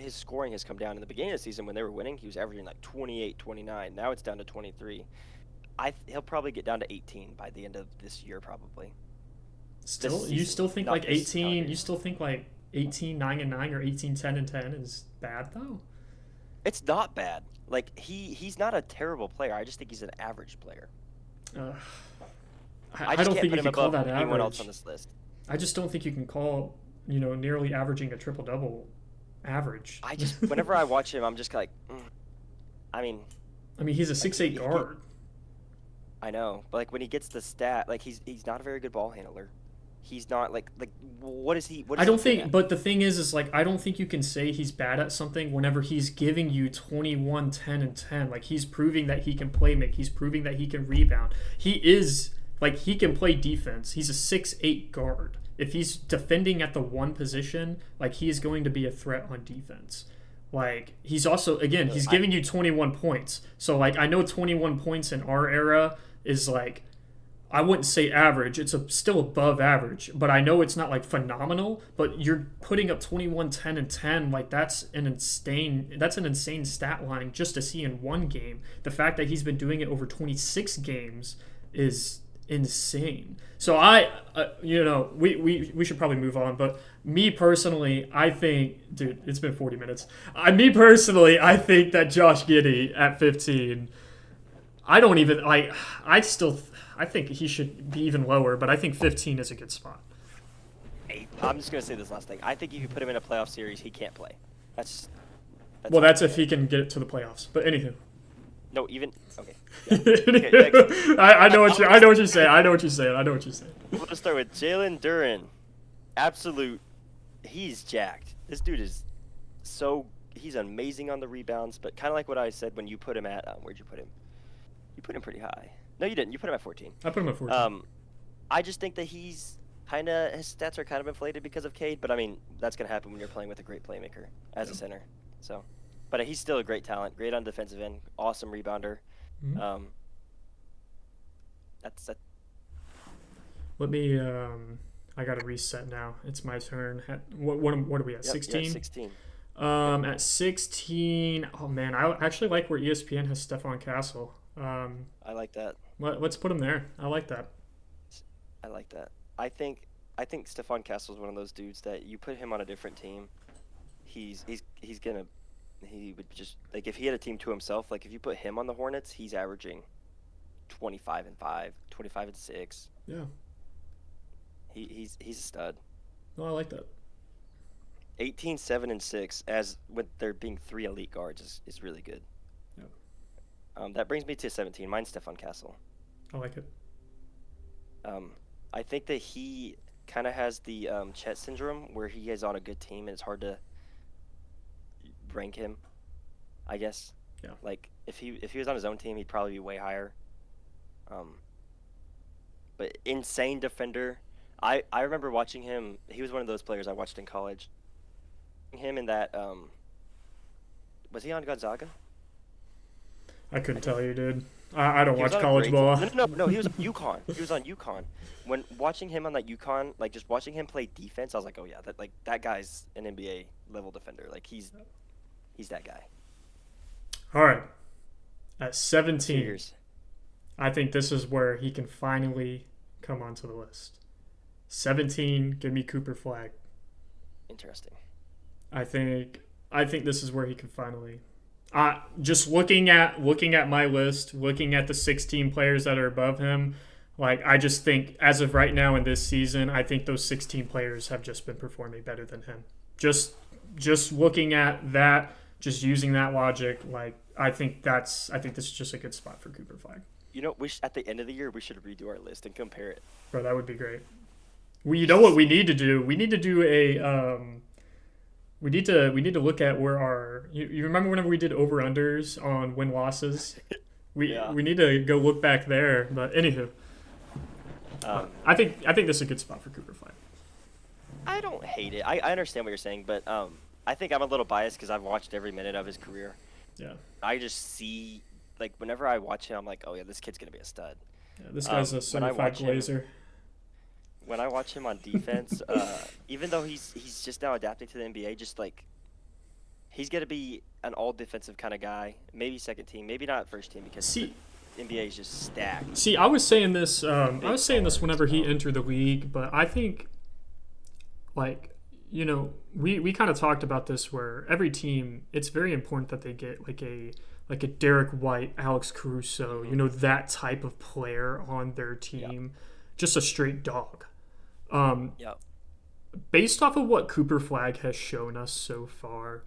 scoring has come down. In the beginning of the season when they were winning, he was averaging like 28, 29. Now it's down to 23. He'll probably get down to 18 by the end of this year probably. Still, This you season, still think not like this 18? calendar You year. still think like 18, 9 and 9 or 18, 10 and 10 is bad though? It's not bad. Like he's not a terrible player. I just think he's an average player. Uh, I I just don't can't think put you him can call above that anyone else on average. this list. I just don't think you can call nearly averaging a triple double average. I just whenever I watch him, I'm just like, I mean, I mean, he's a like 6'8" guard. I know, but like when he gets the stat, like he's not a very good ball handler. He's not like what is he? What I is he don't good think, at? but the thing is like I don't think you can say he's bad at something whenever he's giving you 21, 10, and 10. Like he's proving that he can play make. He's proving that he can rebound. He is like he can play defense. He's a 6'8" guard. If he's defending at the one position, like he is going to be a threat on defense. Like he's also again, Uh, he's I giving you 21 points. So like I know 21 points in our era is like I wouldn't say average. It's still above average, but I know it's not like phenomenal. But you're putting up 21, 10, and 10. Like that's an insane stat line just to see in one game. The fact that he's been doing it over 26 games is insane. So we should probably move on. But me personally, I think, dude, it's been 40 minutes. Me personally, I think that Josh Giddey at 15. I don't even like. I think he should be even lower, but I think 15 is a good spot. I'm just gonna say this last thing. I think if you put him in a playoff series, he can't play. That's Well, all I'm that's if saying. he can get it to the playoffs. But anywho, No, even okay. Yeah. Okay, next. I know what you're saying. I know what you're saying. I'm gonna start with Jalen Duren. Absolute, he's jacked. This dude is he's amazing on the rebounds, but kind of like what I said when you put him at where'd you put him? You put him pretty high. No, you didn't. You put him at 14. I put him at 14. I just think that his stats are kind of inflated because of Cade, but I mean that's gonna happen when you're playing with a great playmaker as a center. So, but he's still a great talent, great on defensive end, awesome rebounder. Mm-hmm. That's that. Let me. I gotta reset now. It's my turn. What are we at? 16. Yeah, 16. At 16. Oh man, I actually like where ESPN has Stephon Castle. I like that. Let's put him there. I like that. I like that. I think Stephon Castle is one of those dudes that you put him on a different team, he would just, like, if he had a team to himself, like if you put him on the Hornets, he's averaging 25-5, 25-6. Yeah. He's a stud. No, I like that. 18, 7, and 6 as with there being 3 elite guards is really good. Yeah. That brings me to 17. Mine's Stephon Castle. I like it. I think that he kind of has the Chet syndrome where he is on a good team and it's hard to rank him, I guess. Yeah. Like if he was on his own team, he'd probably be way higher. But insane defender. I remember watching him. He was one of those players I watched in college. Him in that was he on Gonzaga? I couldn't tell you, dude. I don't watch on a college great ball. team. No, he was on UConn. He was on UConn. When watching him on that UConn, like just watching him play defense, I was like, oh yeah, that guy's an NBA level defender. Like he's that guy. All right. At 17, Cheers. I think this is where he can finally come onto the list. 17, give me Cooper Flag. Interesting. I think this is where he can finally. Just looking at my list, looking at the 16 players that are above him, like I just think as of right now in this season, I think those 16 players have just been performing better than him. Just looking at that, just using that logic, like I think this is just a good spot for Cooper Flag. You know, at the end of the year we should redo our list and compare it. Bro, that would be great. You know what we need to do? We need to do a we need to look at where our you remember whenever we did over unders on win losses? We need to go look back there. But anywho, I think this is a good spot for Cooper Flag. I don't hate it. I understand what you're saying, but I think I'm a little biased because I've watched every minute of his career. Yeah. I just see, like, whenever I watch him, I'm like, oh yeah, this kid's gonna be a stud. Yeah, this guy's a certified glazer. When I watch him on defense, even though he's just now adapting to the NBA, just like he's gonna be an all defensive kind of guy. Maybe second team, maybe not first team because the NBA is just stacked. See, I was saying this. Whenever he entered the league, but I think, like, you know, we kind of talked about this where every team, it's very important that they get like a Derek White, Alex Caruso, you know, that type of player on their team, just a straight dog. Based off of what Cooper Flag has shown us so far,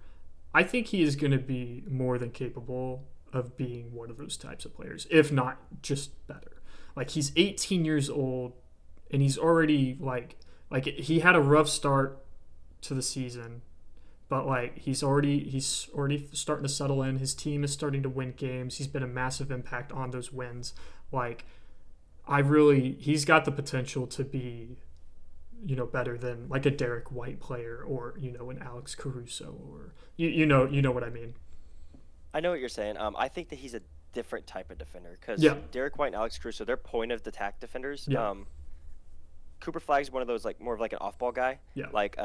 I think he is going to be more than capable of being one of those types of players, if not just better. Like, he's 18 years old, and he's already, like he had a rough start to the season, but, like, he's already starting to settle in. His team is starting to win games. He's been a massive impact on those wins. Like, he's got the potential to be, you know, better than like a Derek White player or, you know, an Alex Caruso or you know what I mean. I know what you're saying. I think that he's a different type of defender because Derek White and Alex Caruso, they're point of attack defenders. Yeah. Cooper Flag's one of those, like, more of like an off ball guy. Yeah. Like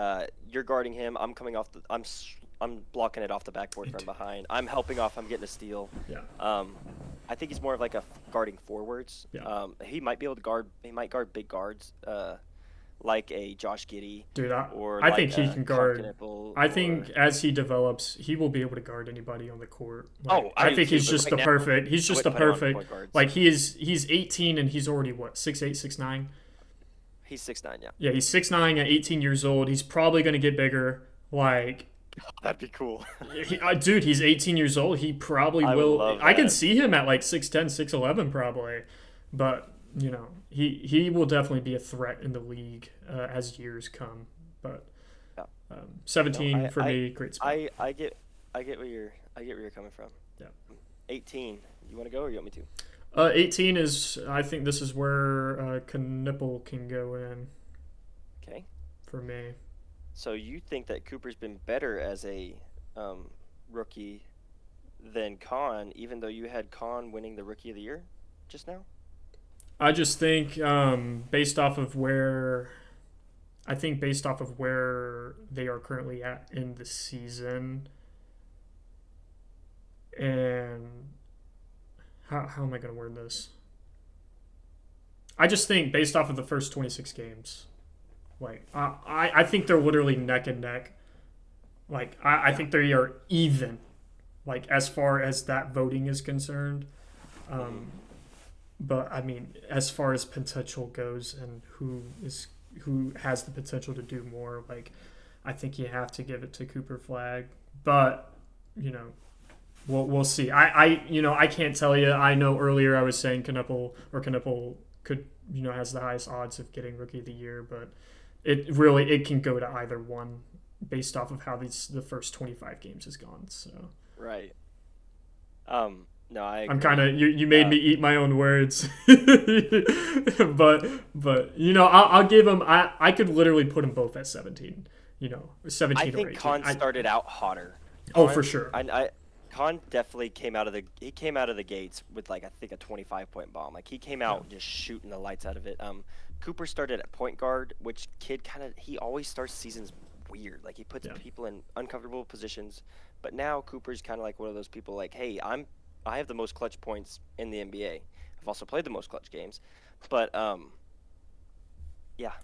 you're guarding him, I'm coming off I'm blocking it off the backboard from behind. I'm helping off, I'm getting a steal. Yeah. I think he's more of like a guarding forwards. Yeah. He might be able to guard big guards. Like a Josh Giddey. Dude, I think he can guard. I think as he develops, he will be able to guard anybody on the court. Like, I think he's just the perfect. He's just the perfect. Like he's 18 and he's already what 6'8", 6'9". He's 6'9", yeah. Yeah, he's 6'9" at 18 years old. He's probably going to get bigger. Like That'd be cool. Dude, he's 18 years old. He probably I would will. love I can that. see him at like 6'10", 6'11", probably. But, he will definitely be a threat in the league as years come. But Yeah. No, 17 for me, great spot. I get where you're coming from. Yeah. 18. You want to go or you want me to? 18 is, I think this is where Knipple can go in Okay. for me. So you think that Cooper's been better as a rookie than Khan, even though you had Khan winning the Rookie of the Year just now? I just think based off of where they are currently at in the season, and how am I going to word this? I just think based off of the first 26 games, like I think they're literally neck and neck. Like I think they are even, like as far as that voting is concerned. But I mean, as far as potential goes and who has the potential to do more, like I think you have to give it to Cooper Flag. But we'll see. I can't tell you. I know earlier I was saying Knuppel could has the highest odds of getting Rookie of the Year, but it can go to either one based off of how the first 25 games has gone. So Right. No, I I'm agree. kind of you made me eat my own words, but I'll give him. I could literally put them both at 17. 17 I or think 18. Khan started out hotter. Oh, for sure. Khan definitely came out of the gates with like I think a 25-point bomb. Like he came out just shooting the lights out of it. Cooper started at point guard, which kid he always starts seasons weird. Like he puts people in uncomfortable positions. But now Cooper's kind of like one of those people like, hey, I have the most clutch points in the NBA. I've also played the most clutch games. But yeah,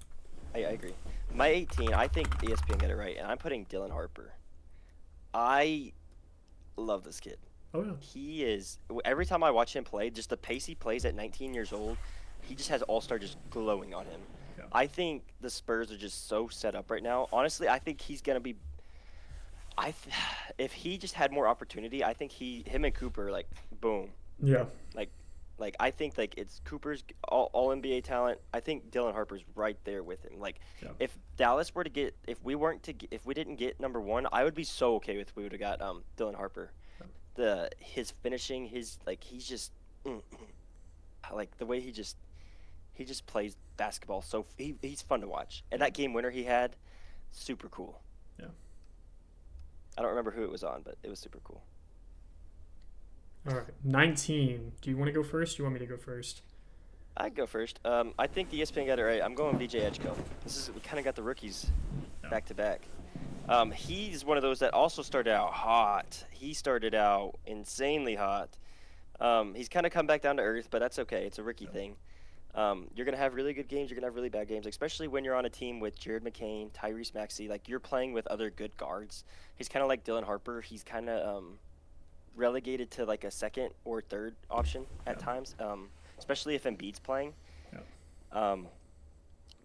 I agree. My 18, I think ESPN got it right, and I'm putting Dylan Harper. I love this kid. Oh yeah. He is every time I watch him play, just the pace he plays at 19 years old, he just has all-star just glowing on him. Yeah. I think the Spurs are just so set up right now. Honestly, I think he's gonna be. If he just had more opportunity, I think him and Cooper like boom. Yeah. Like I think like it's Cooper's all NBA talent. I think Dylan Harper's right there with him. Like if Dallas were to get if we didn't get number 1, I would be so okay with we would have got Dylan Harper. His finishing, he's just like the way he just plays basketball. So he's fun to watch. And that game winner he had, super cool. Yeah. I don't remember who it was on, but it was super cool. All right, 19. Do you want to go first? Do you want me to go first? I'd go first. I think the ESPN got it right. I'm going VJ Edgecombe. We kind of got the rookies back to back. He's one of those that also started out hot. He started out insanely hot. He's kind of come back down to earth, but that's okay. It's a rookie thing. You're going to have really good games. You're going to have really bad games, especially when you're on a team with Jared McCain, Tyrese Maxey. Like, you're playing with other good guards. He's kind of like Dylan Harper. He's kind of relegated to, like, a second or third option at times, especially if Embiid's playing. Yeah.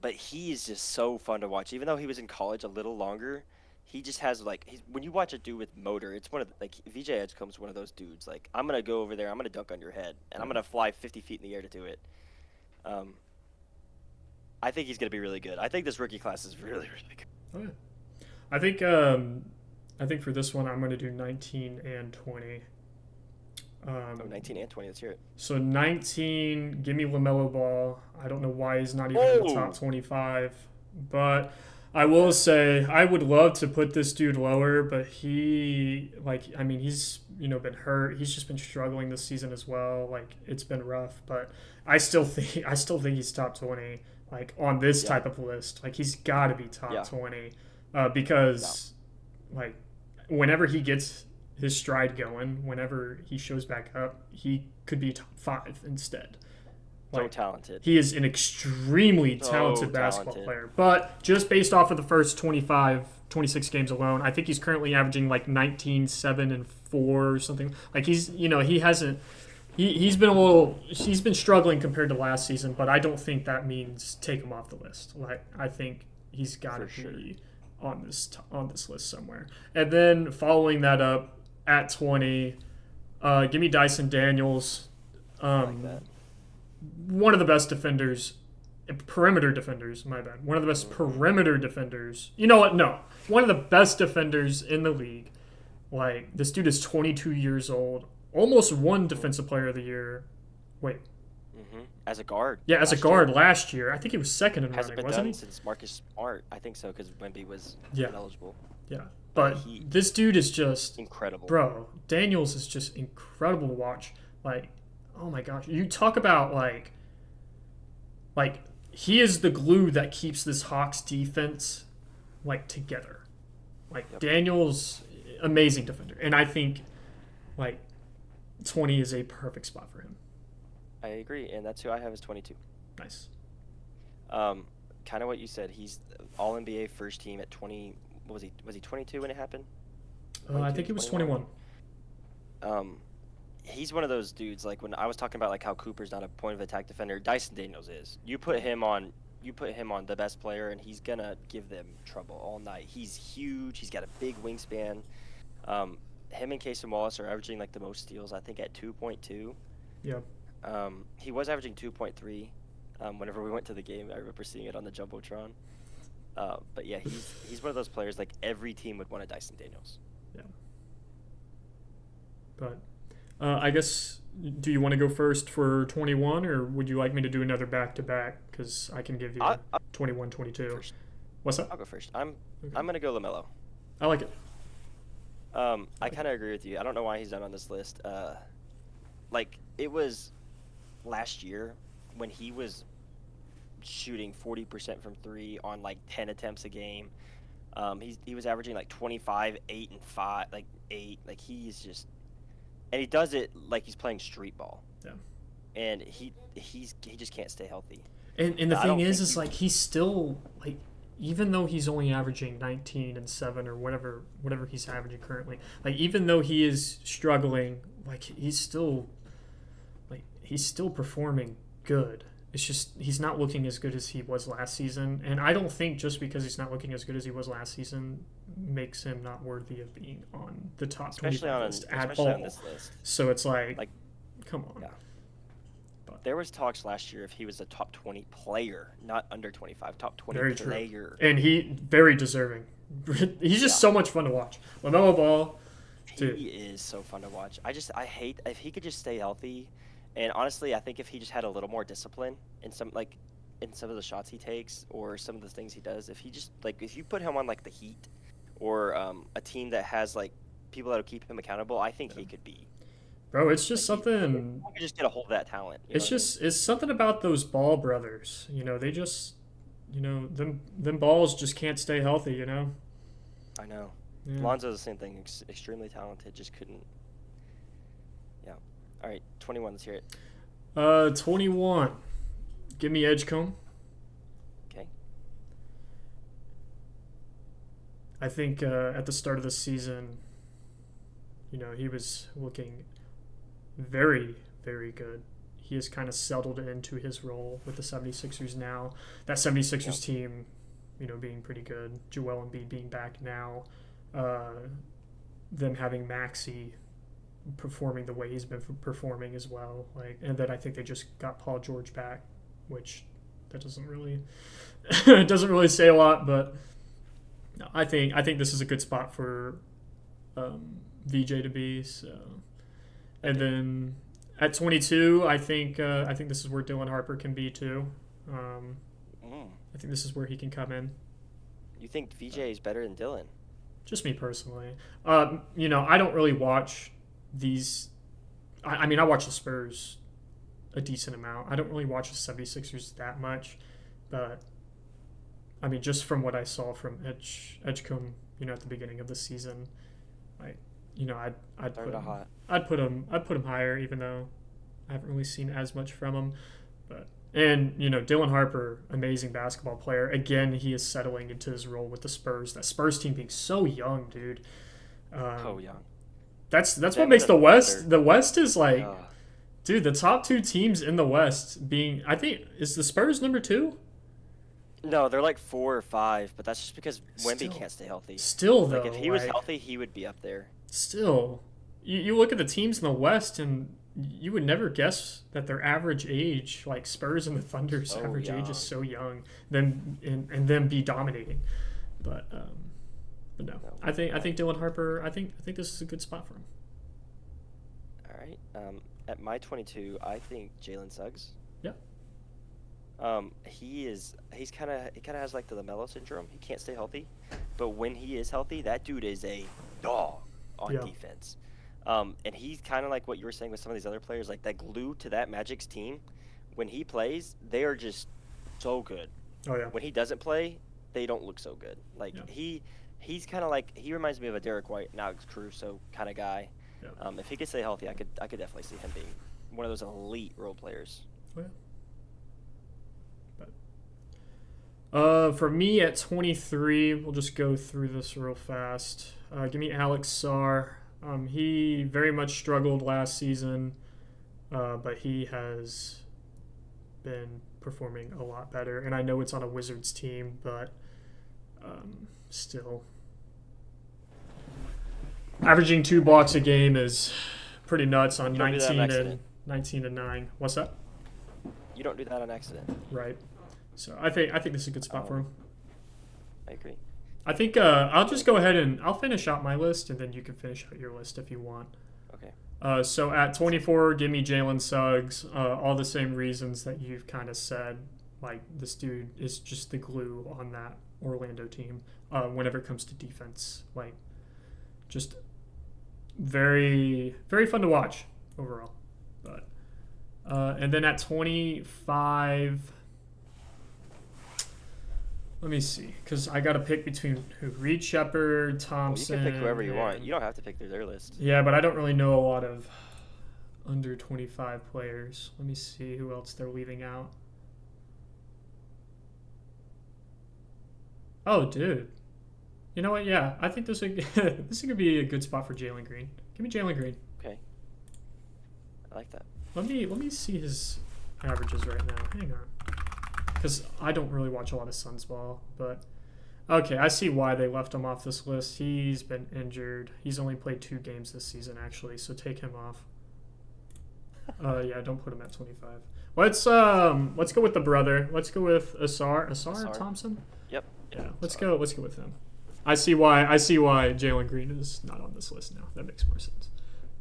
But he is just so fun to watch. Even though he was in college a little longer, he just has, like, when you watch a dude with motor, it's one of VJ Edgecombe's one of those dudes. Like, I'm going to go over there, I'm going to dunk on your head, and I'm going to fly 50 feet in the air to do it. I think he's going to be really good. I think this rookie class is really, really good. Oh, yeah. I think for this one, I'm going to do 19 and 20. 19 and 20, let's hear it. So 19, give me LaMelo Ball. I don't know why he's not even in the top 25. But I will say, I would love to put this dude lower, but he's been hurt. He's just been struggling this season as well. Like, it's been rough, but I still think he's top 20, like, on this type of list. Like, he's got to be top 20 because, like, whenever he gets his stride going, whenever he shows back up, he could be top 5 instead. So talented. He is an extremely talented basketball player. But just based off of the first 26 games alone, I think he's currently averaging like 19, 7, and 4 or something. Like he's been struggling compared to last season, but I don't think that means take him off the list. Like I think he's got to be on this list somewhere. And then following that up at 20, give me Dyson Daniels. I like that. One of the best defenders, perimeter defenders, my bad. One of the best perimeter defenders. You know what? No. One of the best defenders in the league. Like, this dude is 22 years old. Almost won Defensive Player of the Year. Wait. As a guard. Yeah, as a guard last year. I think he was second in Hasn't running, been wasn't done he? since Marcus Smart. I think so, because Wemby was Yeah. ineligible. Yeah. But this dude is just Incredible. Bro, Daniels is just incredible to watch. Like, oh my gosh. You talk about like he is the glue that keeps this Hawks defense like together. Like Daniels, amazing defender. And I think like 20 is a perfect spot for him. I agree, and that's who I have as 22. Nice. Kind of what you said. He's all NBA first team at 20. What was he? Was he 22 when it happened? I think he was 21. He's one of those dudes. Like when I was talking about like how Cooper's not a point of attack defender, Dyson Daniels is. You put him on the best player, and he's gonna give them trouble all night. He's huge. He's got a big wingspan. Him and Casey Wallace are averaging like the most steals, I think, at 2.2. Yeah. He was averaging 2.3 whenever we went to the game. I remember seeing it on the Jumbotron. But yeah, he's one of those players like every team would want a Dyson Daniels. Yeah. But I guess, do you want to go first for 21, or would you like me to do another back-to-back? Because I can give you 21, 22. First. What's that? I'll go first. I'm gonna go LaMelo. I like it. I kind of agree with you. I don't know why he's not on this list. Like it was last year when he was shooting 40% from three on like 10 attempts a game. He was averaging like 25, 8 and 5, like 8. Like he's just, and he does it like he's playing street ball. Yeah. And he just can't stay healthy. And the thing is like he's still like, even though he's only averaging 19 and 7 or whatever he's averaging currently, like even though he is struggling, like he's still performing good. It's just he's not looking as good as he was last season, and I don't think just because he's not looking as good as he was last season makes him not worthy of being on the top 25 list at all. On this list. So it's like come on. Yeah. There was talks last year if he was a top 20 player, not under 25, top 20 very player. True. And he very deserving. He's just so much fun to watch. LaMelo Ball, dude. He is so fun to watch. I hate if he could just stay healthy. And honestly, I think if he just had a little more discipline in some of the shots he takes or some of the things he does, if you put him on like the Heat or a team that has like people that'll keep him accountable, I think he could be. Bro, it's just something. You could just get a hold of that talent. It's something about those Ball brothers. You know, they just, them balls just can't stay healthy. You know. I know. Yeah. Lonzo's the same thing. Extremely talented, just couldn't. Yeah. All right, 21. Let's hear it. 21. Give me Edgecombe. Okay. I think at the start of the season, he was looking very, very good. He has kind of settled into his role with the 76ers now. That 76ers team, being pretty good. Joel Embiid being back now. Them having Maxey performing the way he's been performing as well. And then I think they just got Paul George back, which that doesn't really say a lot, but no, I think this is a good spot for VJ to be. So, and then at 22, I think this is where Dylan Harper can be too. I think this is where he can come in. You think VJ is better than Dylan? Just me personally. I don't really watch these. I watch the Spurs a decent amount. I don't really watch the 76ers that much, but just from what I saw from Edgecombe, at the beginning of the season, I'd put him higher, even though I haven't really seen as much from him. And Dylan Harper, amazing basketball player. Again, he is settling into his role with the Spurs. That Spurs team being so young, dude. So young. That's what makes the West. The West is like, dude. The top two teams in the West being, I think, is the Spurs number 2. No, they're like 4 or 5, but that's just because Wemby Still, can't stay healthy. still Like if though, he was like healthy, he would be up there. still, you look at the teams in the West, and you would never guess that their average age, like Spurs and the Thunder's So average age, is young. so young. Then and them be dominating, but no, No. I think Dylan Harper. I think this is a good spot for him. All right. At my 22, I think Jalen Suggs. Yeah, He kind of has like the LaMelo syndrome. He can't stay healthy, but when he is healthy, that dude is a dog on yeah, defense. And he's kind of like what you were saying with some of these other players, like that glue to that Magic's team. When he plays, they are just so good. oh yeah, When he doesn't play, they don't look so good. Like yeah, he's kind of like he reminds me of a Derek White, Alex Caruso kind of guy. yeah. If he could stay healthy, I could definitely see him being one of those elite role players. Oh, yeah. For me at 23, we'll just go through this real fast. Give me Alex Sarr. He very much struggled last season, but he has been performing a lot better. And I know it's on a Wizards team, but still. Averaging 2 blocks a game is pretty nuts on You don't do that on 19 accident. 9. What's that? You don't do that on accident. Right. So I think this is a good spot for him. I agree. I think I'll just go ahead and I'll finish out my list, and then you can finish out your list if you want. Okay. So at 24, give me Jalen Suggs. All the same reasons that you've kind of said. Like, this dude is just the glue on that Orlando team whenever it comes to defense. Like, just very, very fun to watch overall. But and then at 25, let me see, because I got to pick between who? Reed Shepard, Well, you Thompson. can pick whoever you want. and- You don't have to pick through their list. Yeah, but I don't really know a lot of under 25 players. Let me see who else they're leaving out. Oh, dude. You know what? Yeah, I think this would this could be a good spot for Jalen Green. Give me Jalen Green. Okay. I like that. Let me see his averages right now. Hang on, because I don't really watch a lot of Suns ball, but okay, I see why they left him off this list. He's been injured. He's only played 2 games this season, actually, so take him off. Yeah, don't put him at 25. Let's go with the brother. Let's go with Asar Asar? Thompson. Yep. Yeah, let's go with him. I see why Jalen Green is not on this list now. That makes more sense.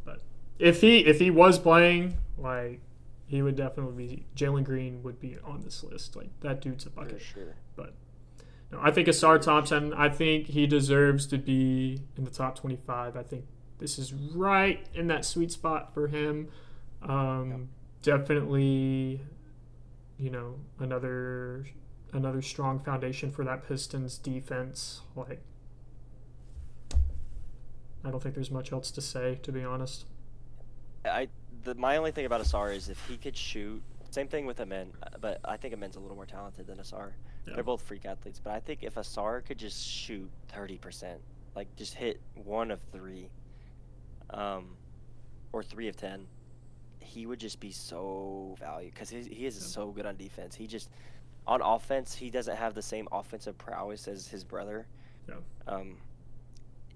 But if he was playing, like, he would definitely be, Jalen Green would be on this list. Like, that dude's a For bucket. sure. But no, I think Asar Thompson, I think he deserves to be in the top 25. I think this is right in that sweet spot for him. Definitely, another strong foundation for that Pistons defense. Like, I don't think there's much else to say, to be honest. My only thing about Asar is if he could shoot. Same thing with Amen, but I think Amen's a little more talented than Asar. Yeah. They're both freak athletes, but I think if Asar could just shoot 30%, like just hit 1 of 3, or 3 of 10, he would just be so valued because he is so good on defense. He just on offense, he doesn't have the same offensive prowess as his brother. Yeah.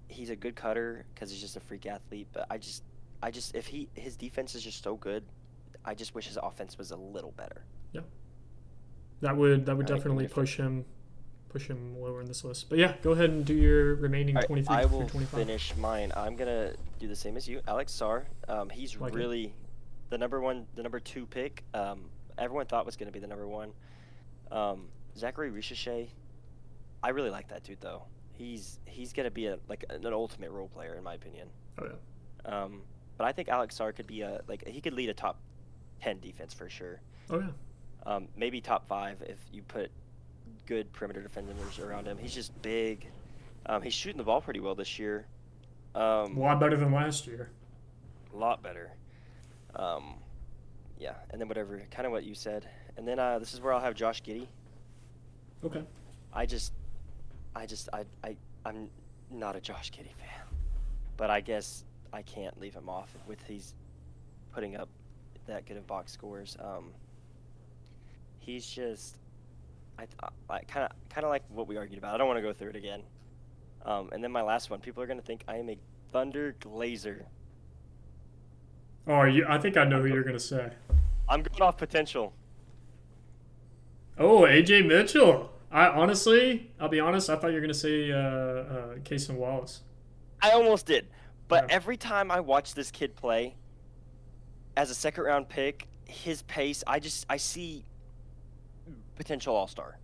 He's a good cutter because he's just a freak athlete. But I just if his defense is just so good, I just wish his offense was a little better. Yeah. That would Alright, definitely give me push him lower in this list. But yeah, go ahead and do your remaining Alright, 23 I through will 25. finish mine. I'm gonna do the same as you, Alex Sarr. He's Like it. really the number 2 pick. Everyone thought was gonna be the number 1. Zachary Richichet. I really like that dude though. He's gonna be an ultimate role player in my opinion. Oh yeah. But I think Alex Sarr could be he could lead a top 10 defense for sure. Oh yeah. Maybe top 5 if you put good perimeter defenders around him. He's just big. He's shooting the ball pretty well this year. A lot better than last year. A lot better. Yeah, and then kind of what you said. And then this is where I'll have Josh Giddey. Okay. I'm not a Josh Giddey fan, but I guess I can't leave him off with he's putting up that good of box scores. He's just I kind of like what we argued about. I don't want to go through it again. And then my last one, people are gonna think I am a Thunder Glazer. Oh, I think I know I'm who go- you're gonna say. I'm going off potential. Oh, AJ Mitchell. I'll be honest. I thought you were gonna say Cason Wallace. I almost did, but Yeah. every time I watch this kid play as a second round pick, his pace, I see potential All Star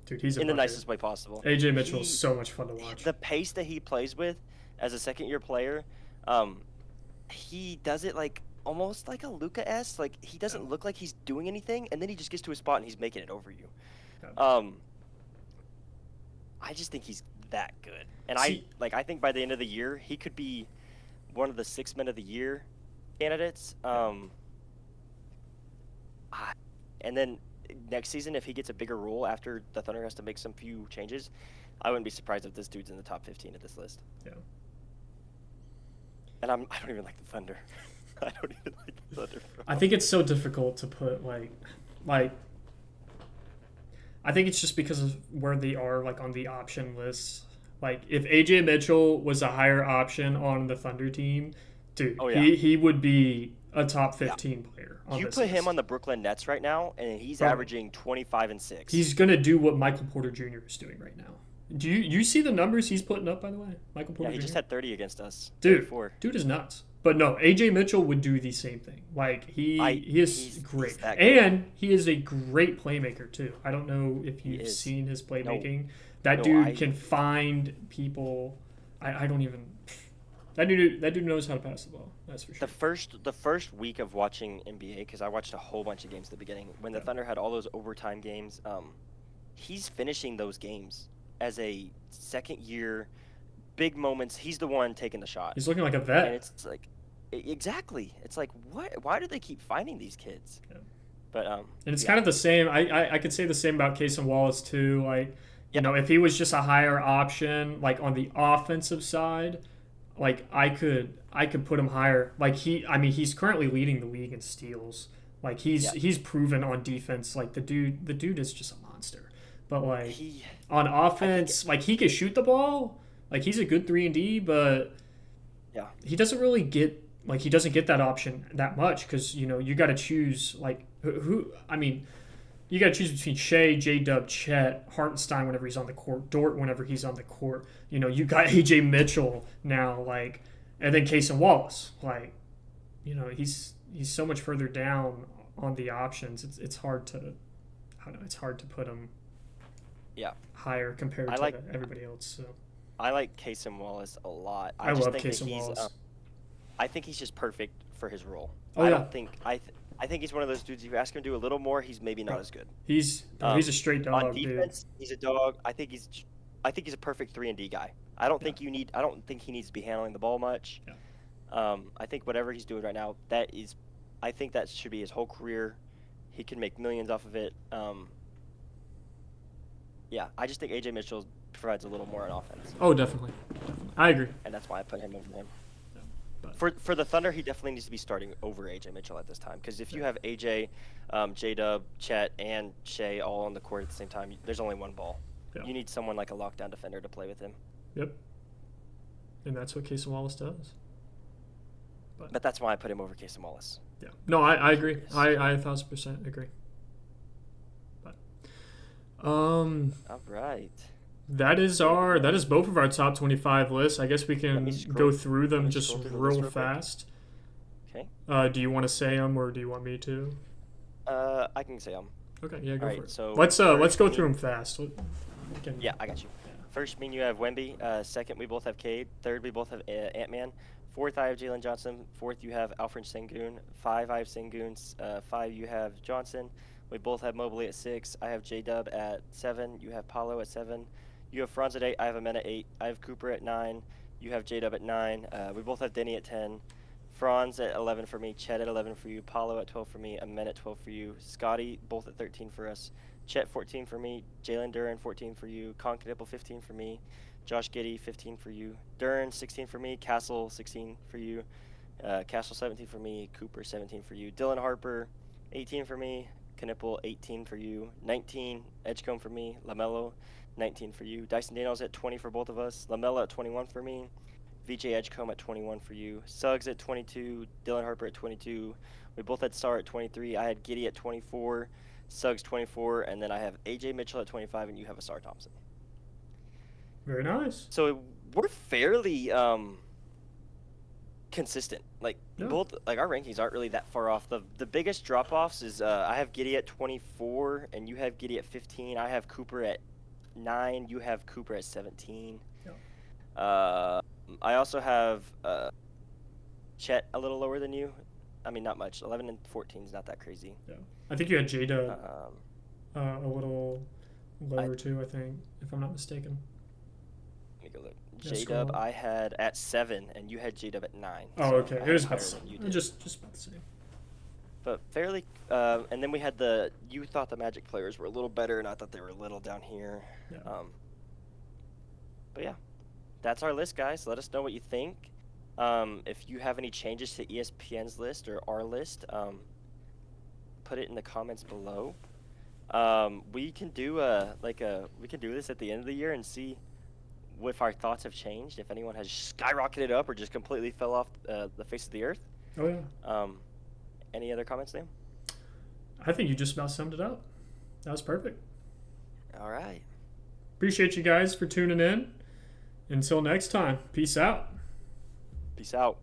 Dude, he's a in the bucket. nicest way possible. AJ Mitchell is He so much fun to watch. the pace that he plays with as a second year player, he does it like almost like a Luka S. Like he doesn't Yeah. look like he's doing anything, and then he just gets to a spot and he's making it over you. Yeah. I just think he's that good, and See- I think by the end of the year he could be one of the 6 men of the year candidates. And then next season, if he gets a bigger role after the Thunder has to make some few changes, I wouldn't be surprised if this dude's in the top 15 of this list. Yeah. And I don't even like the Thunder. I don't even like the Thunder. Bro. I think it's so difficult to put like I think it's just because of where they are like on the option list. Like if AJ Mitchell was a higher option on the Thunder team, dude, Oh, yeah. he would be a top 15 player. On You this put him list. on the Brooklyn Nets right now, and he's Bro. averaging 25 and 6. He's gonna do what Michael Porter Jr. is doing right now. Do you see the numbers he's putting up? By the way, Michael Porter yeah, he Jr. just had 30 against us. Dude, 34. dude is nuts. But no, AJ Mitchell would do the same thing. Like he is he's great, that good. and he is a great playmaker too. I don't know if you've is. seen his playmaking. No, That dude I- can find people. I don't even. That dude knows how to pass the ball. That's for sure. The first week of watching NBA, because I watched a whole bunch of games at the beginning, when the Yeah. Thunder had all those overtime games, he's finishing those games as a second year, big moments. He's the one taking the shot, He's looking like a and vet. it's like, exactly. It's like, what? Why do they keep finding these kids? Yeah. But And it's kind of the same. I could say the same about Cason Wallace too. Like, you know, if he was just a higher option, like on the offensive side, like I could put him higher. Like he's currently leading the league in steals. Like he's proven on defense. Like the dude is just a monster. But like he on offense, like he can shoot the ball. Like he's a good 3-and-D, but Yeah. he doesn't really get he doesn't get that option that much because you know you got to choose like who. I mean, you got to choose between Shea, J-Dub, Chet, Hartenstein whenever he's on the court, Dort whenever he's on the court. You know, you got AJ Mitchell now, like, and then Cason Wallace. Like, you know, he's so much further down on the options. It's hard to, I don't know, it's hard to put him Yeah. higher compared I to like- everybody else. So I like Cason Wallace a lot. I just love think that Cason Wallace. I think he's just perfect for his role. Oh, I yeah. don't think I think he's one of those dudes. If you ask him to do a little more, he's maybe not as good. he's a straight dog, On dude. defense, he's a dog. I think he's a perfect 3-and-D guy. I don't think I don't think he needs to be handling the ball much. Yeah. I think whatever he's doing right now, I think that should be his whole career. He can make millions off of it. Yeah, I just think AJ Mitchell provides a little more on offense, Oh, definitely. I agree. and that's why I put him over him. But For the Thunder, he definitely needs to be starting over AJ Mitchell at this time, because if you have AJ, J-Dub, Chet, and Shea all on the court at the same time, there's only one ball. Yeah. You need someone like a lockdown defender to play with him. Yep. And that's what Cason Wallace does. But that's why I put him over Cason Wallace. Yeah. No, I agree. Curious. I 1,000% agree. But All right. that is both of our top 25 lists. I guess we can me go scroll- through let them me just scroll through the real list real quick. fast. Okay. Do you want to say them or do you want me to? I can say Okay, yeah, go All right, for it. so Let's first go me- through them fast. Yeah, I got you. First, me and you have Wemby. Second, we both have Cade. Third, we both have Ant-Man. Fourth, I have Jalen Johnson. Fourth, you have Alfred Sengun. Five, I have Sengun. Five, you have Johnson. We both have Mobley at 6. I have J-Dub at 7. You have Paulo at 7. You have Franz at 8. I have Amen at 8. I have Cooper at 9. You have J-Dub at 9. We both have Denny at 10. Franz at 11 for me. Chet at 11 for you. Paulo at 12 for me. Amen at 12 for you. Scotty, both at 13 for us. Chet, 14 for me. Jalen Duran, 14 for you. Conklin, 15 for me. Josh Giddey, 15 for you. Duran, 16 for me. Castle, 16 for you. Castle, 17 for me. Cooper, 17 for you. Dylan Harper, 18 for me. Knipple, 18 for you. 19, Edgecombe for me. LaMelo, 19 for you. Dyson Daniels at 20 for both of us. LaMelo at 21 for me. VJ Edgecombe at 21 for you. Suggs at 22. Dylan Harper at 22. We both had Star at 23. I had Giddy at 24. Suggs 24. And then I have AJ Mitchell at 25, and you have a Star Thompson. Very nice. So we're fairly consistent. Like Yeah. both, like our rankings aren't really that far off. The biggest drop offs is I have Giddy at 24, and you have Giddy at 15. I have Cooper at 9. You have Cooper at 17. Yeah. I also have Chet a little lower than you. I mean, not much. 11 and 14 is not that crazy. Yeah. I think you had Jada a little lower too, I think, if I'm not mistaken. Let me go look. Yeah, J-Dub scroll. I had at 7, and you had J-Dub at 9. Oh, so okay. I It had was higher about the than you same. did. Just about the same. But fairly, and then we had you thought the Magic players were a little better, and I thought they were a little down here. Yeah. But yeah, that's our list, guys. Let us know what you think. If you have any changes to ESPN's list or our list, put it in the comments below. We can do we can do this at the end of the year and see if our thoughts have changed, if anyone has skyrocketed up or just completely fell off the face of the earth. Oh, yeah. Any other comments, Liam? I think you just about summed it up. That was perfect. All right. Appreciate you guys for tuning in. Until next time, peace out. Peace out.